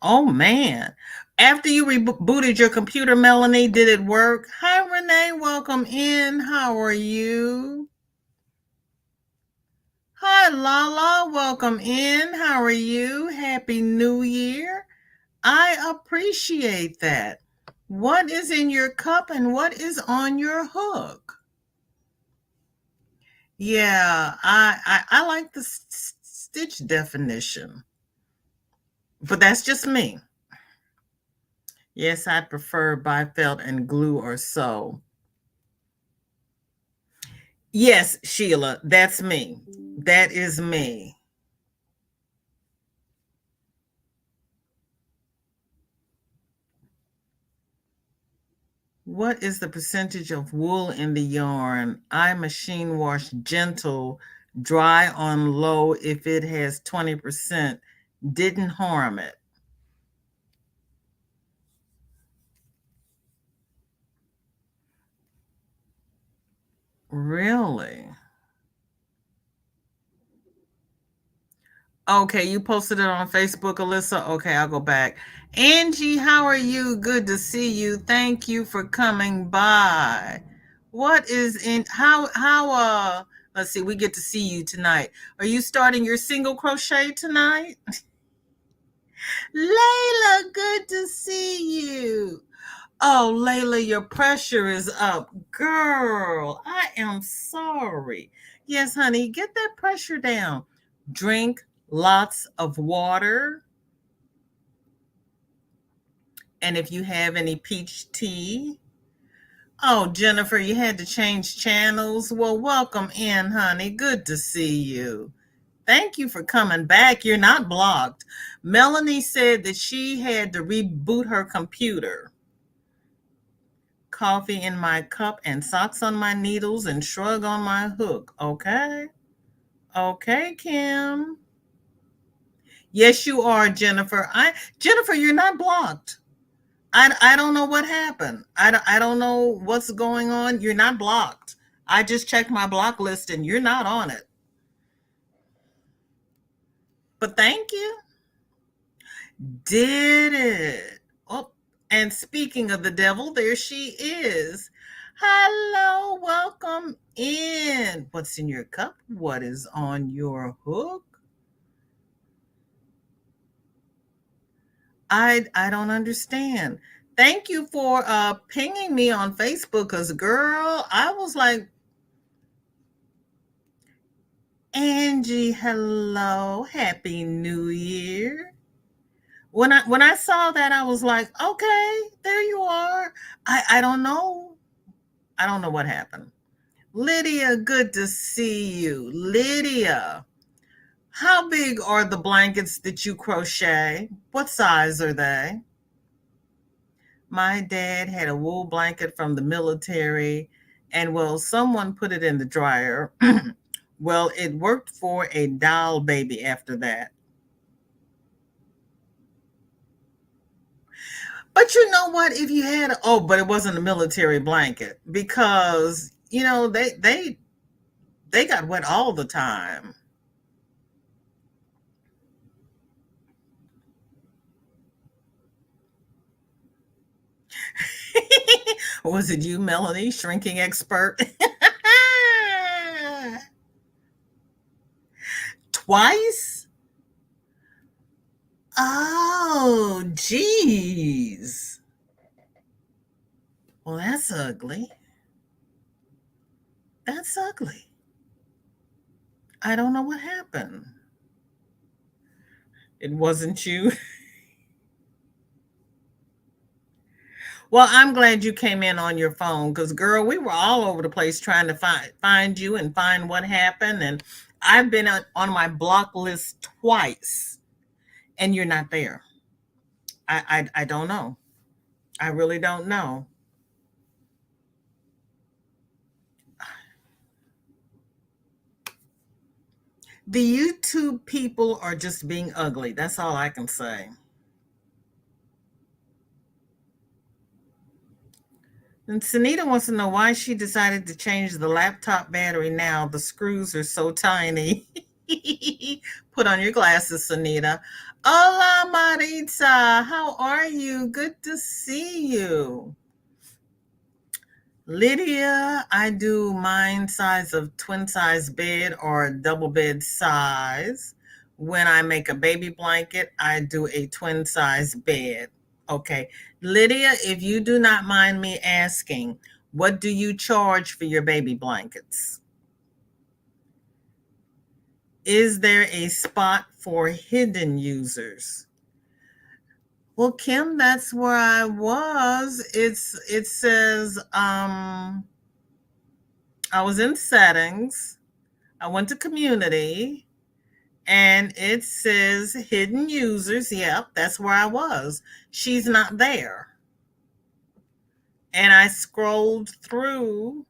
Oh, man. After you rebooted your computer, Melanie, did it work? Hi, Renee. Welcome in. How are you? Hi, Lala. Welcome in. How are you? Happy New Year. I appreciate that. What is in your cup and what is on your hook? Yeah, I like the stitch definition, but that's just me. Yes, I prefer bifelt and glue or sew. Yes, Sheila, that's me. That is me. What is the percentage of wool in the yarn? I machine wash gentle, dry on low if it has 20%. Didn't harm it. Really? Okay, you posted it on Facebook, Alyssa. Okay, I'll go back. Angie, how are you? Good to see you. Thank you for coming by. What is in how let's see, we get to see you tonight. Are you starting your single crochet tonight? Layla, good to see you. Oh, Layla, your pressure is up. Girl, I am sorry. Yes, honey, get that pressure down. Drink lots of water. And if you have any peach tea. Oh, Jennifer, you had to change channels. Well, welcome in, honey. Good to see you. Thank you for coming back. You're not blocked. Melanie said that she had to reboot her computer. Coffee in my cup and socks on my needles and shrug on my hook. Okay. Okay, Kim. Yes, you are, Jennifer. Jennifer, you're not blocked. I don't know what happened. I don't know what's going on. You're not blocked. I just checked my block list and you're not on it. But thank you. Did it. Oh, and speaking of the devil, there she is. Hello, welcome in. What's in your cup? What is on your hook? I don't understand. Thank you for pinging me on Facebook, because girl, I was like, Angie, hello, happy new year. When I saw that, I was like, okay, there you are. I don't know. I don't know what happened. Lydia, good to see you. Lydia, how big are the blankets that you crochet? What size are they? My dad had a wool blanket from the military, and well, someone put it in the dryer. Well, it worked for a doll baby after that. But you know what? If you had, oh, but it wasn't a military blanket, because they got wet all the time. Was it you, Melanie, shrinking expert? Twice? Oh, geez. Well, that's ugly. That's ugly. I don't know what happened. It wasn't you. Well, I'm glad you came in on your phone, because, girl, we were all over the place trying to find you and find what happened. And I've been on my block list twice, and you're not there. I don't know. I really don't know. The YouTube people are just being ugly. That's all I can say. And Sunita wants to know why she decided to change the laptop battery now. The screws are so tiny. Put on your glasses, Sunita. Hola, Maritza. How are you? Good to see you. Lydia, I do mine size of twin size bed or double bed size. When I make a baby blanket, I do a twin size bed. Okay. Lydia, if you do not mind me asking, what do you charge for your baby blankets? Is there a spot for hidden users? Well, Kim, that's where I was. It says I was in settings. I went to community, and it says hidden users. Yep, that's where I was. She's not there. And I scrolled through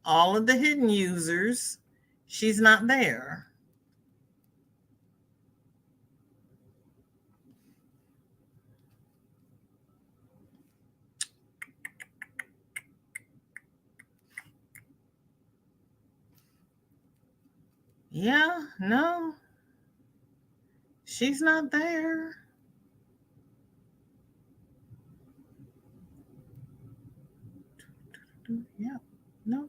all of the hidden users. She's not there. Yeah, no, she's not there. Yeah, no.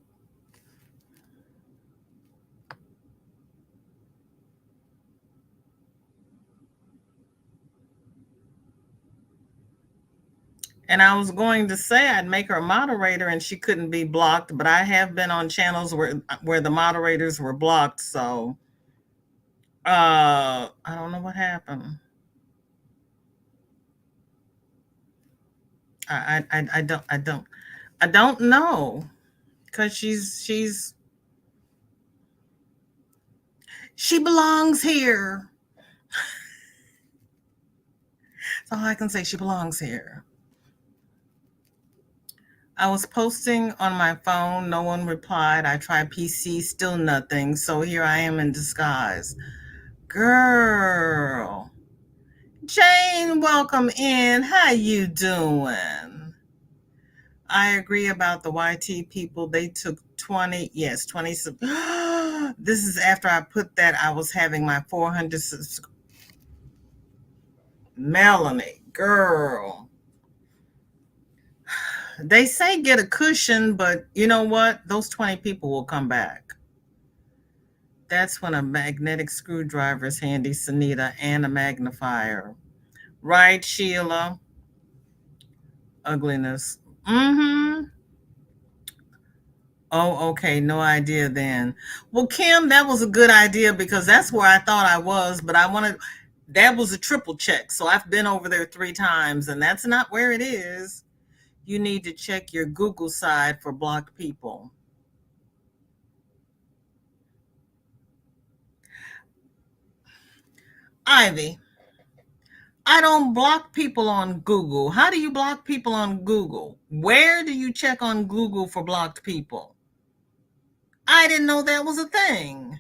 And I was going to say I'd make her a moderator and she couldn't be blocked, but I have been on channels where the moderators were blocked, so I don't know what happened. I don't know, because she belongs here. That's all I can say. She belongs here. I was posting on my phone. No one replied. I tried PC, still nothing. So here I am in disguise. Girl. Jane, welcome in. How you doing? I agree about the YT people. They took 20, yes, 20. This is after I put that I was having my 400. Melanie, girl. They say get a cushion, but you know what? Those 20 people will come back. That's when a magnetic screwdriver is handy, Sunita, and a magnifier. Right, Sheila? Ugliness. Mm-hmm. Oh, okay. No idea then. Well, Kim, that was a good idea because that's where I thought I was, but I wanted that was a triple check. So I've been over there 3 times and that's not where it is. You need to check your Google side for blocked people. Ivy, I don't block people on Google. How do you block people on Google? Where do you check on Google for blocked people? I didn't know that was a thing.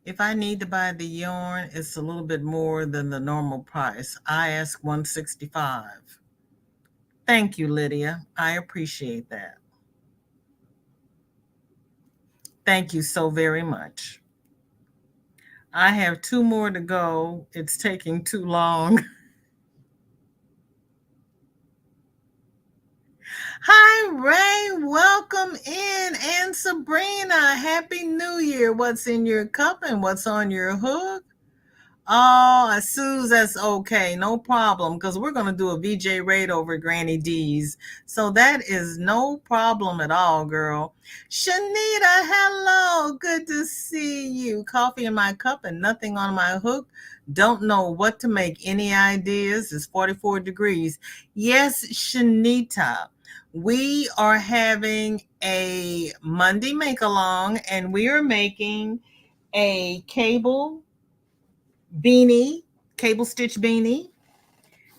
If I need to buy the yarn, it's a little bit more than the normal price. I ask 165. Thank you, Lydia. I appreciate that. Thank you so very much. I have 2 more to go. It's taking too long. Hi, Ray. Welcome in. And Sabrina, Happy New Year. What's in your cup and what's on your hook? Oh, Suze, that's okay. No problem. Because we're going to do a VJ raid over Granny D's. So that is no problem at all, girl. Shanita, hello. Good to see you. Coffee in my cup and nothing on my hook. Don't know what to make. Any ideas? It's 44 degrees. Yes, Shanita. We are having a Monday make along and we are making a cable stitch beanie.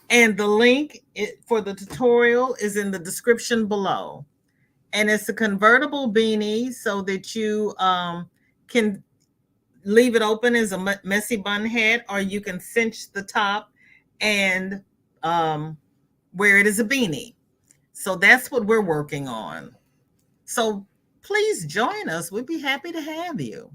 And the link for the tutorial is in the description below. And it's a convertible beanie so that you can leave it open as a messy bun head, or you can cinch the top and wear it as a beanie. So that's what we're working on. So please join us. We'd be happy to have you.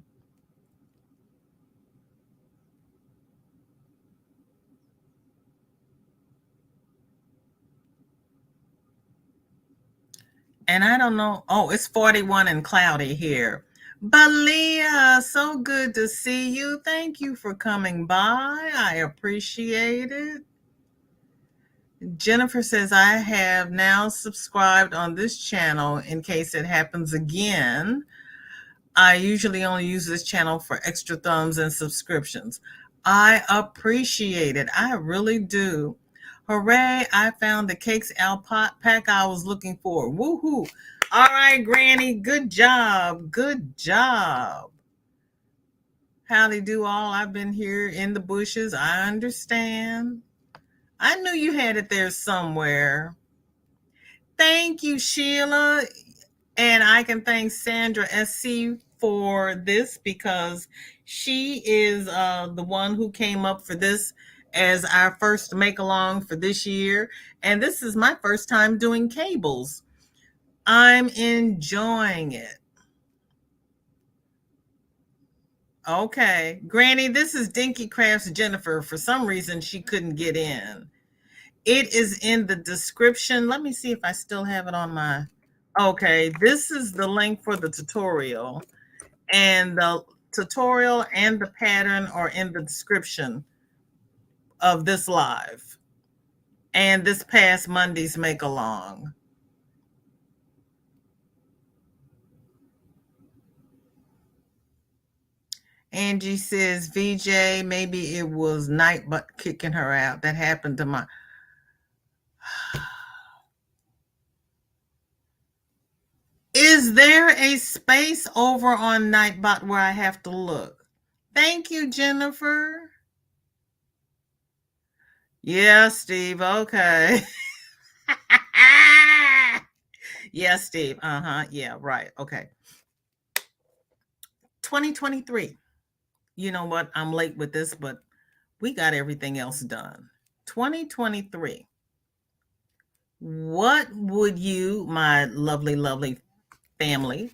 And I don't know. Oh, it's 41 and cloudy here. Balia, so good to see you. Thank you for coming by. I appreciate it. Jennifer says, I have now subscribed on this channel in case it happens again. I usually only use this channel for extra thumbs and subscriptions. I appreciate it. I really do. Hooray, I found the cakes alpaca I was looking for. Woohoo. All right, Granny, good job. Good job. Howdy do all. I've been here in the bushes. I understand. I knew you had it there somewhere. Thank you, Sheila. And I can thank SandraSC for this because she is the one who came up for this as our first make along for this year. And this is my first time doing cables. I'm enjoying it. Okay. Granny, this is Dinky Crafts Jennifer. For some reason, she couldn't get in. It is in the description. Let me see if I still have it on my. Okay. This is the link for the tutorial. And the tutorial and the pattern are in the description of this live and this past Monday's make along. Angie says, VJ, maybe it was night but kicking her out. That happened to my. Is there a space over on Nightbot where I have to look? Thank you, Jennifer. Yeah, Steve. Okay. Yeah, Steve. Uh-huh. Yeah, right. Okay. 2023. You know what? I'm late with this, but we got everything else done. 2023. What would you, my lovely, lovely family,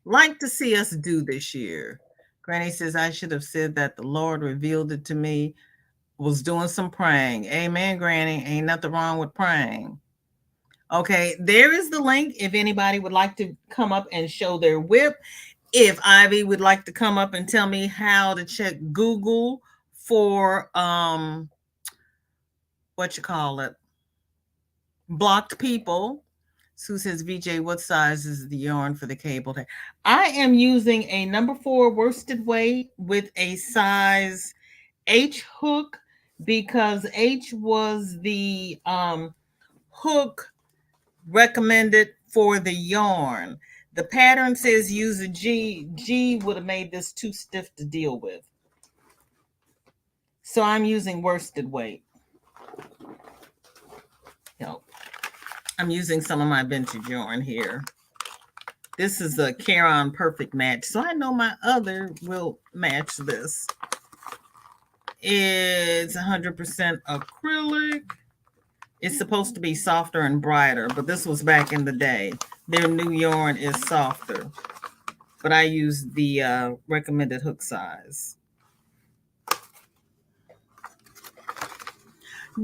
like to see us do this year? Granny says, I should have said that the Lord revealed it to me. Was doing some praying. Amen, Granny. Ain't nothing wrong with praying. Okay, there is the link if anybody would like to come up and show their WIP. If Ivy would like to come up and tell me how to check Google for what you call it, blocked people. Sue says, VJ, what size is the yarn for the cable? I am using a number 4 worsted weight with a size H hook because H was the hook recommended for the yarn. The pattern says use a G. G would have made this too stiff to deal with. So I'm using worsted weight. I'm using some of my vintage yarn here. This is a Caron Perfect Match, so I know my other will match this. It's 100% acrylic. It's supposed to be softer and brighter, but this was back in the day. Their new yarn is softer, but I used the recommended hook size.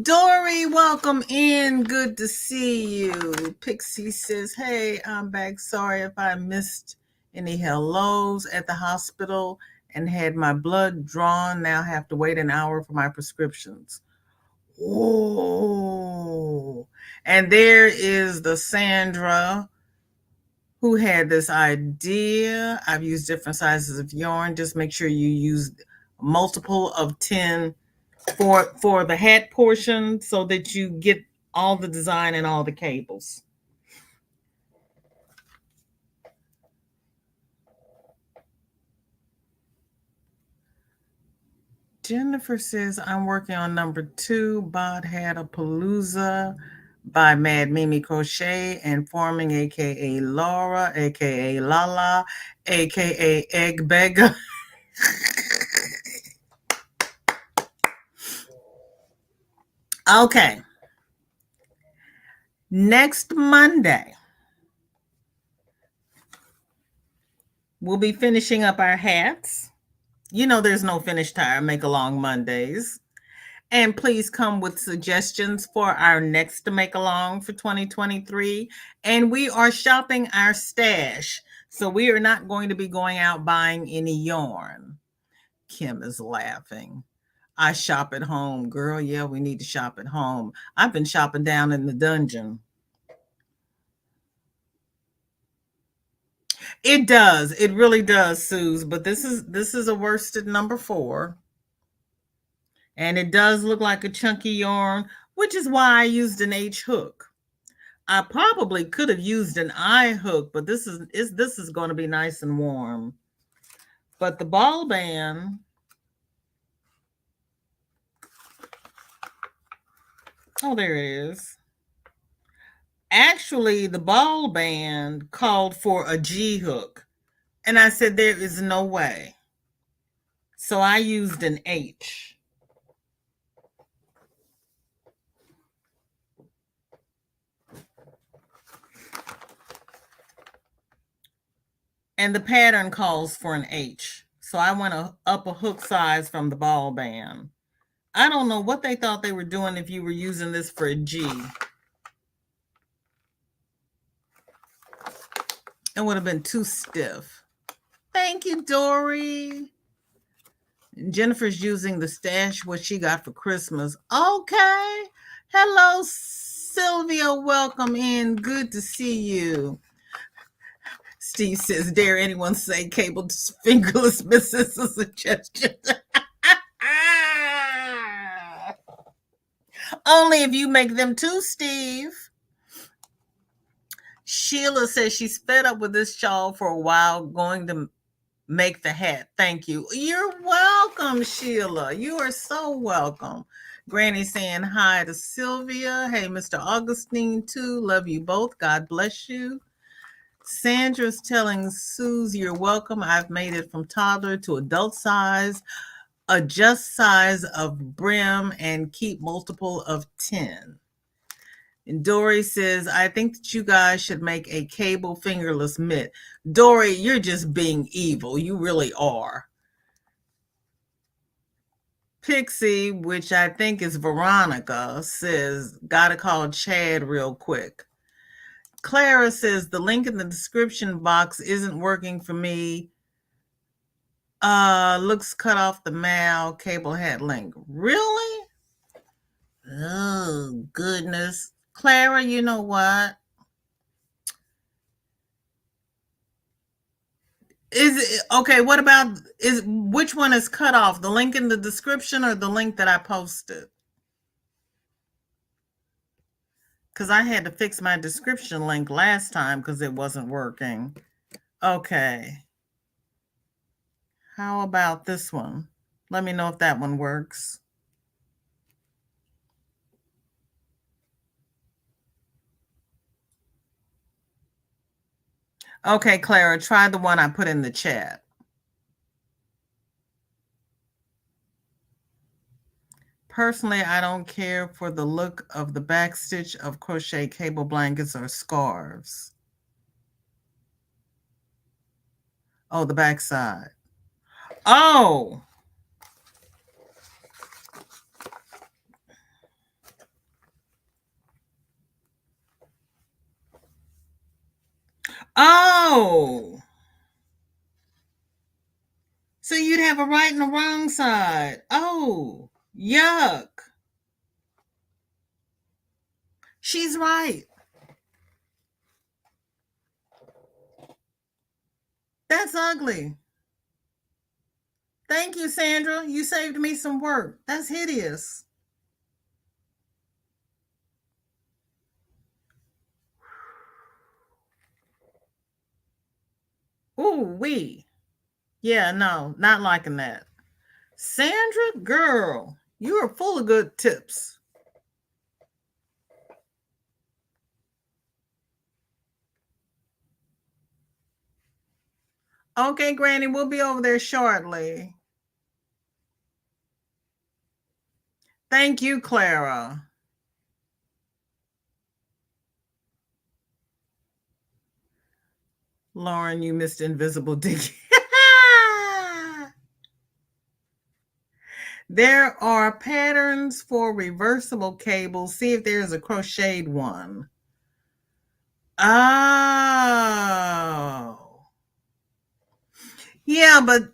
Dory, welcome in. Good to see you. Pixie says, hey, I'm back. Sorry if I missed any hellos at the hospital and had my blood drawn. Now have to wait an hour for my prescriptions. Oh, and there is the Sandra who had this idea. I've used different sizes of yarn. Just make sure you use multiple of 10 for the hat portion so that you get all the design and all the cables. Jennifer says, I'm working on number 2, Bod Hat a Palooza by Mad Mimi Crochet and Forming, aka Laura, aka Lala, aka Egg Beggar. Okay. Next Monday, we'll be finishing up our hats. You know, there's no finish tire make along Mondays. And please come with suggestions for our next make along for 2023. And we are shopping our stash. So we are not going to be going out buying any yarn. Kim is laughing. I shop at home, girl. Yeah, we need to shop at home. I've been shopping down in the dungeon. It does. It really does, Suze. But this is a worsted number 4. And it does look like a chunky yarn, which is why I used an H hook. I probably could have used an I hook, but this is going to be nice and warm. But the ball band, oh, there it is. Actually, the ball band called for a G hook. And I said, there is no way. So I used an H. And the pattern calls for an H. So I went up a hook size from the ball band. I don't know what they thought they were doing if you were using this for a G. It would have been too stiff. Thank you, Dory. Jennifer's using the stash what she got for Christmas. Okay. Hello, Sylvia. Welcome in. Good to see you. Steve says, dare anyone say cable fingerless misses a suggestion? Only if you make them too, Steve. Sheila says she's fed up with this shawl for a while, going to make the hat. Thank you. You're welcome, Sheila. You are so welcome. Granny saying hi to Sylvia. Hey, Mr. Augustine, too. Love you both. God bless you. Sandra's telling Suze, you're welcome. I've made it from toddler to adult size. Adjust size of brim and keep multiple of 10. And Dory says, I think that you guys should make a cable fingerless mitt. Dory, you're just being evil. You really are. Pixie, which I think is Veronica, says, gotta call Chad real quick. Clara says, the link in the description box isn't working for me. Looks cut off the mail cable hat link. Really? Oh, goodness. Clara, you know what? Is it okay? What about which one is cut off? The link in the description or the link that I posted? Because I had to fix my description link last time because it wasn't working. Okay. How about this one? Let me know if that one works. Okay, Clara, try the one I put in the chat. Personally, I don't care for the look of the back stitch of crochet cable blankets or scarves. Oh, the back side. Oh. Oh. So you'd have a right and a wrong side. Oh, yuck. She's right. That's ugly. Thank you, Sandra. You saved me some work. That's hideous. Ooh, wee. Yeah, no, not liking that. Sandra, girl, you are full of good tips. Okay, Granny, we'll be over there shortly. Thank you, Clara. Lauren, you missed invisible digging. There are patterns for reversible cables. See if there's a crocheted one. Oh. Yeah, but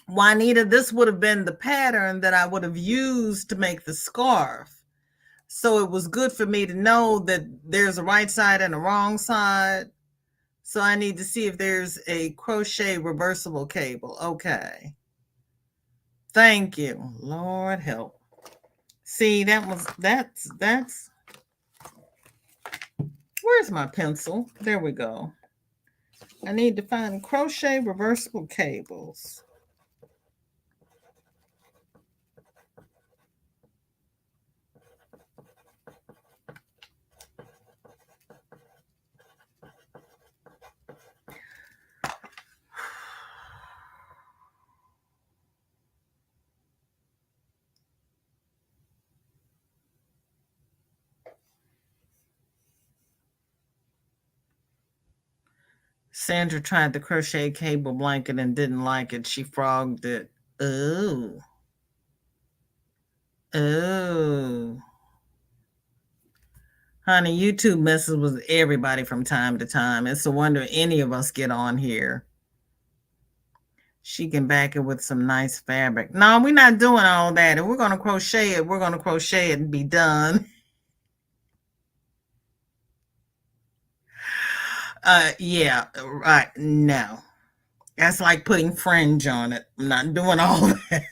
Juanita, this would have been the pattern that I would have used to make the scarf. So it was good for me to know that there's a right side and a wrong side. So I need to see if there's a crochet reversible cable. Okay. Thank you. Lord help. See, that's where's my pencil? There we go. I need to find crochet reversible cables. Sandra tried the crochet cable blanket and didn't like it. She frogged it. Oh. Oh. Honey, YouTube messes with everybody from time to time. It's a wonder any of us get on here. She can back it with some nice fabric. No, we're not doing all that. If we're going to crochet it, we're going to crochet it and be done. Yeah, right. No. That's like putting fringe on it. I'm not doing all that.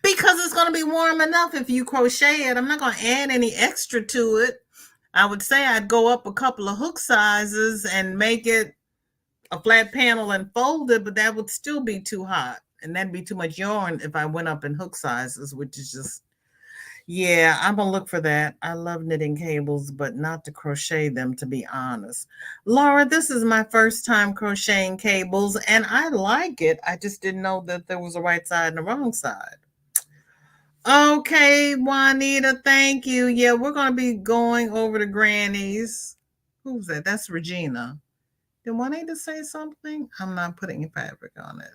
Because it's going to be warm enough if you crochet it. I'm not going to add any extra to it. I would say I'd go up a couple of hook sizes and make it a flat panel and fold it, but that would still be too hot. And that'd be too much yarn if I went up in hook sizes, which is just, yeah, I'm going to look for that. I love knitting cables, but not to crochet them, to be honest. Laura, this is my first time crocheting cables, and I like it. I just didn't know that there was a right side and a wrong side. Okay, Juanita, thank you. Yeah, we're going to be going over to Granny's. Who's that? That's Regina. Did Juanita say something? I'm not putting fabric on it.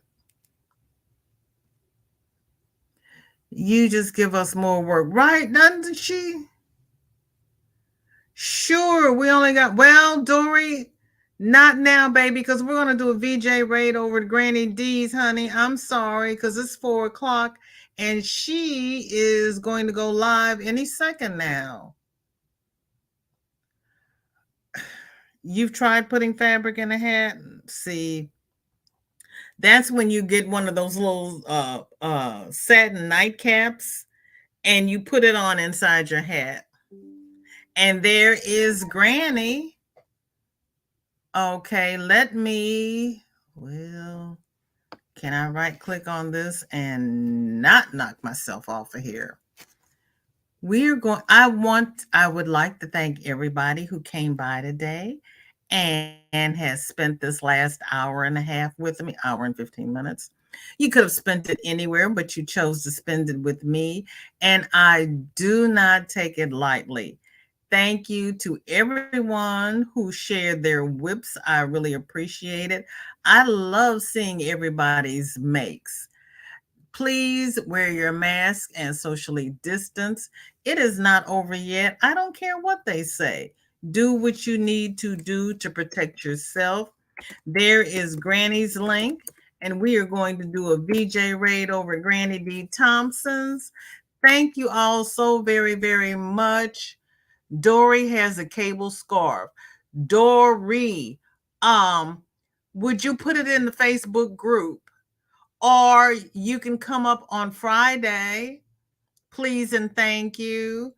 You just give us more work, right? Doesn't she? Sure, we only got, well, Dory, not now, baby, because we're going to do a VJ raid over to Granny D's, honey. I'm sorry, because it's 4 o'clock and she is going to go live any second now. You've tried putting fabric in a hat? See, that's when you get one of those little satin nightcaps and you put it on inside your hat. And there is Granny. Okay, let me, well, can I right click on this and not knock myself off of here? We're going, I would like to thank everybody who came by today and has spent this last hour and a half with me, hour and 15 minutes. You could have spent it anywhere, but you chose to spend it with me, and I do not take it lightly. Thank you to everyone who shared their WIPs. I really appreciate it. I love seeing everybody's makes. Please wear your mask and socially distance. It is not over yet. I don't care what they say. Do what you need to do to protect yourself. There is Granny's link, and we are going to do a VJ raid over Granny D. Thompson's. Thank you all so very, very much. Dory has a cable scarf. Dory, would you put it in the Facebook group? Or you can come up on Friday. Please and thank you.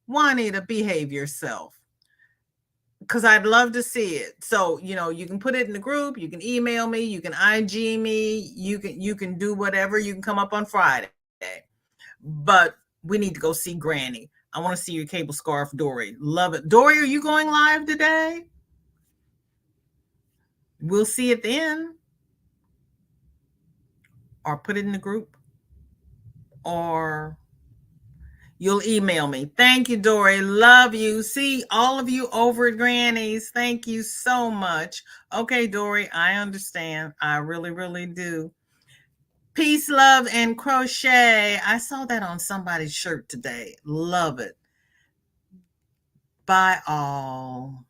Juanita, behave yourself, because I'd love to see it. So, you can put it in the group, you can email me, you can IG me, you can do whatever. You can come up on Friday. But we need to go see Granny. I want to see your cable scarf, Dory. Love it. Dory, are you going live today? We'll see it then. Or put it in the group. Or you'll email me. Thank you, Dory. Love you. See all of you over at Granny's. Thank you so much. Okay, Dory, I understand. I really, really do. Peace, love, and crochet. I saw that on somebody's shirt today. Love it. Bye, all.